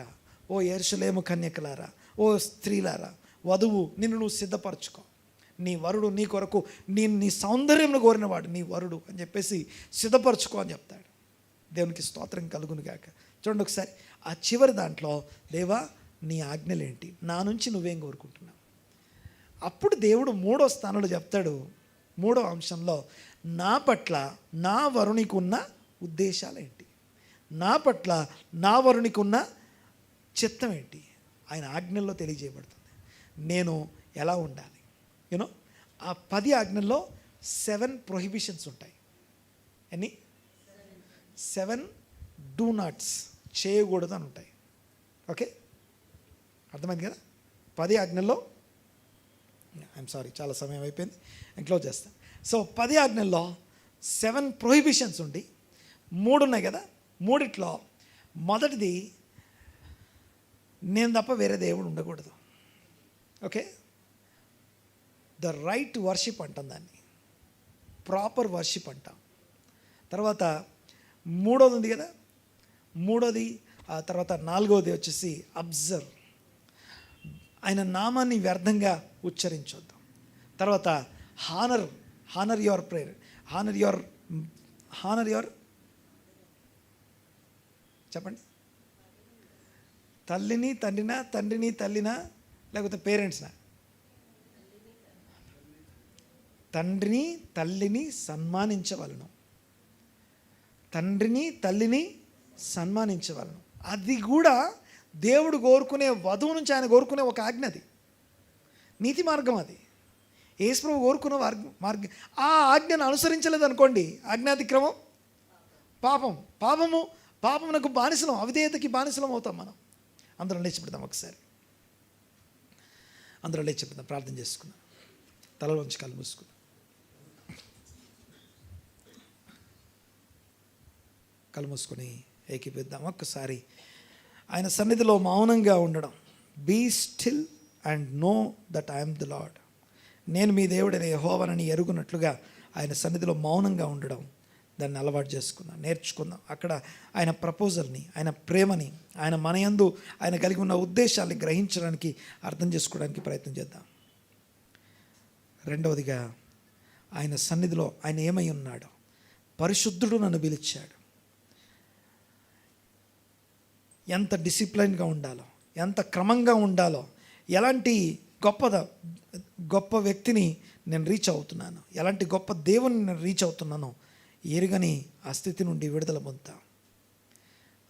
ఓ యెరూషలేము కన్యకలారా, ఓ స్త్రీలారా, వధువు నిన్ను నువ్వు సిద్ధపరచుకో, నీ వరుడు నీ కొరకు, నీ సౌందర్యంను కోరినవాడు నీ వరుడు అని చెప్పేసి సిద్ధపరచుకో అని చెప్తాడు. దేవునికి స్తోత్రం కలుగును గాక. చూడండి ఒకసారి ఆ చివరి దాంట్లో, దేవా నీ ఆజ్ఞలేంటి, నా నుంచి నువ్వేం కోరుకుంటున్నావు. అప్పుడు దేవుడు 3వ స్థానంలో చెప్తాడు, 3వ అంశంలో, నా పట్ల నా వరునికి ఉన్న ఉద్దేశాలు ఏంటి, నా పట్ల నా వరునికి ఉన్న చిత్తం ఏంటి, ఆయన ఆజ్ఞల్లో తెలియజేయబడుతుంది. నేను ఎలా ఉండాలి. యూనో ఆ 10 ఆజ్ఞల్లో 7 ప్రొహిబిషన్స్ ఉంటాయి. ఎన్ని? 7 డూ నాట్స్, చేయకూడదు అని ఉంటాయి. ఓకే, అర్థమైంది కదా. 10 ఆజ్ఞల్లో, ఐఎమ్ సారీ చాలా సమయం అయిపోయింది, నేను క్లోజ్ చేస్తాను. సో 10 ఆజ్ఞల్లో 7 ప్రొహిబిషన్స్ ఉండి 3 ఉన్నాయి కదా. 3 మొదటిది, నేను తప్ప వేరే దేవుడు ఉండకూడదు. ఓకే, ద రైట్ వర్షిప్ అంటాం దాన్ని, ప్రాపర్ వర్షిప్ అంటాం. తర్వాత 3వది ఉంది కదా, 3వది, ఆ తర్వాత 4వది వచ్చేసి అబ్జర్వ్, ఆయన నామాన్ని వ్యర్థంగా ఉచ్చరించొద్దు. తర్వాత honour your prayer, honour your చెప్పండి, తల్లిని తల్లినా లేకపోతే పేరెంట్స్నా? తండ్రిని తల్లిని సన్మానించవలను, తండ్రిని తల్లిని సన్మానించవలను. అది కూడా దేవుడు కోరుకునే, వధువు నుంచి ఆయన కోరుకునే ఒక ఆజ్ఞ. అది నీతి మార్గం. అది యేసుప్రభు కోరుకున్న మార్గం. ఆ ఆజ్ఞను అనుసరించలేదు అనుకోండి, ఆజ్ఞాతిక్రమం పాపమునకు బానిసలం, అవిధేయతకి బానిసలం అవుతాం మనం. అందరం లేచి పెడదాం, ఒకసారి అందరం లేచి పెడదాం, ప్రార్థన చేసుకుందాం, తలలోంచి కళ్ళు మూసుకుందాం. కళ్ళు మూసుకొని ఏకీపిద్దాం. ఒక్కసారి ఆయన సన్నిధిలో మౌనంగా ఉండడం. Be still and know that I'm the Lord. నేను మీ దేవుడైన యెహోవానని ఎరుగునట్లుగా ఆయన సన్నిధిలో మౌనంగా ఉండడం, దాన్ని అలవాటు చేసుకుందాం, నేర్చుకుందాం. అక్కడ ఆయన ప్రపోజల్ని, ఆయన ప్రేమని, ఆయన మనయందు ఆయన కలిగి ఉన్న ఉద్దేశాన్ని గ్రహించడానికి, అర్థం చేసుకోవడానికి ప్రయత్నం చేద్దాం. 2వదిగా, ఆయన సన్నిధిలో ఆయన ఏమై ఉన్నాడో, పరిశుద్ధుడు నన్ను పిలిచాడు. ఎంత డిసిప్లైన్గా ఉండాలో, ఎంత క్రమంగా ఉండాలో, ఎలాంటి గొప్ప వ్యక్తిని నేను రీచ్ అవుతున్నాను, ఎలాంటి గొప్ప దేవుని నేను రీచ్ అవుతున్నానో ఎరుగని ఆ స్థితి నుండి విడుదల పొందుతాం.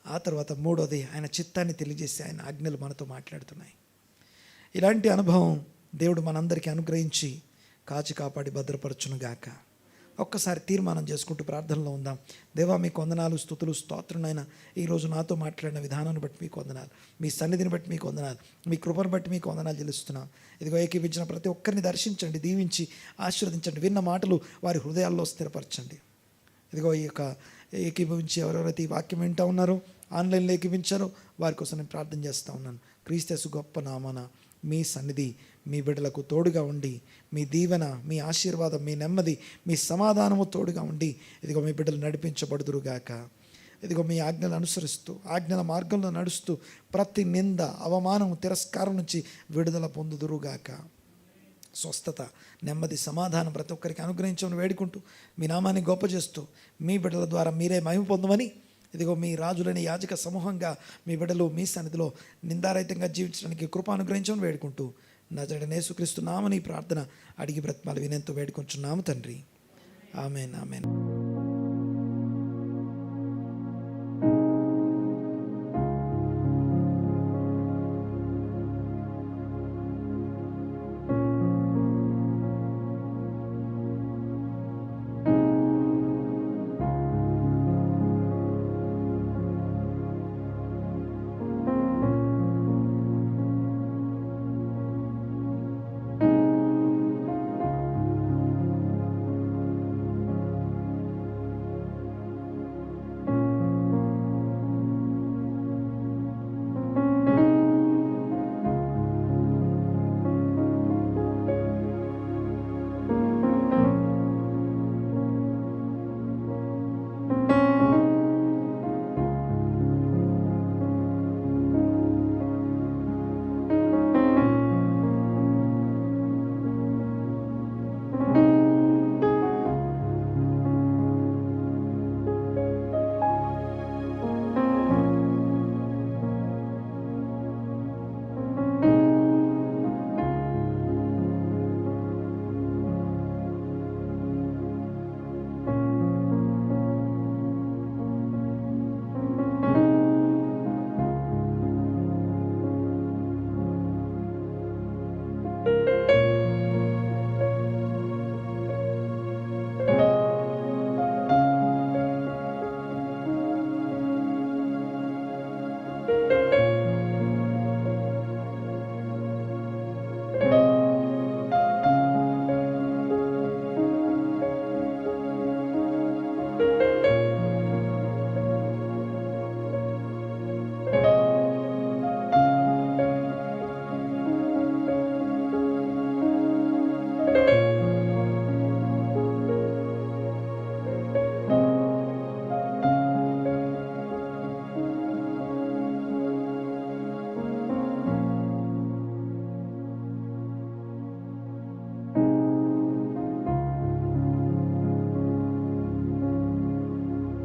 ఆ తర్వాత 3వది, ఆయన చిత్తాన్ని తెలియజేసి ఆయన ఆజ్ఞలు మనతో మాట్లాడుతున్నాయి. ఇలాంటి అనుభవం దేవుడు మనందరికీ అనుగ్రహించి కాచి కాపాడి భద్రపరచునుగాక. ఒక్కసారి తీర్మానం చేసుకుంటూ ప్రార్థనలో ఉందాం. దేవా, మీకు వందనాలు, స్తుతులు, స్తోత్రునైనా ఈరోజు నాతో మాట్లాడిన విధానాన్ని బట్టి మీకు వందనాలు, మీ సన్నిధిని బట్టి మీకు వందనాలు, మీ కృపను బట్టి మీకు వందనాలు చెల్లిస్తున్నాం. ఇదిగో ఏకీపించిన ప్రతి ఒక్కరిని దర్శించండి, దీవించి ఆశీర్వదించండి, విన్న మాటలు వారి హృదయాల్లో స్థిరపరచండి. ఇదిగో ఈ యొక్క ఏకీభవించి ఎవరెవరైతే ఈ వాక్యం వింటూ ఉన్నారో, ఆన్లైన్లో ఏకీభించారో వారి కోసం నేను ప్రార్థన చేస్తూ ఉన్నాను. క్రీస్తు గొప్ప నామన మీ సన్నిధి మీ బిడ్డలకు తోడుగా ఉండి, మీ దీవెన, మీ ఆశీర్వాదం, మీ నెమ్మది, మీ సమాధానము తోడుగా ఉండి, ఇదిగో మీ బిడ్డలు నడిపించబడుదురుగాక. ఇదిగో మీ ఆజ్ఞలు అనుసరిస్తూ, ఆజ్ఞల మార్గంలో నడుస్తూ, ప్రతి నింద, అవమానం, తిరస్కారం నుంచి విడుదల పొందుదురుగాక. స్వస్థత, నెమ్మది, సమాధానం ప్రతి ఒక్కరికి అనుగ్రహించమని వేడుకుంటూ, మీ నామాన్ని గొప్ప చేస్తూ, మీ బిడ్డల ద్వారా మీరే మహిమ పొందమని, ఇదిగో మీ రాజులని యాజక సమూహంగా మీ బిడ్డలు మీ సన్నిధిలో నిందారహితంగా జీవించడానికి కృప అనుగ్రహించమని వేడుకుంటూ, నజరేయుడైన యేసుక్రీస్తు నామమున ఈ ప్రార్థన అడిగి బ్రతిమాలి వినయంతో వేడుకొంచున్నాము తండ్రి. ఆమేన్, ఆమేన్.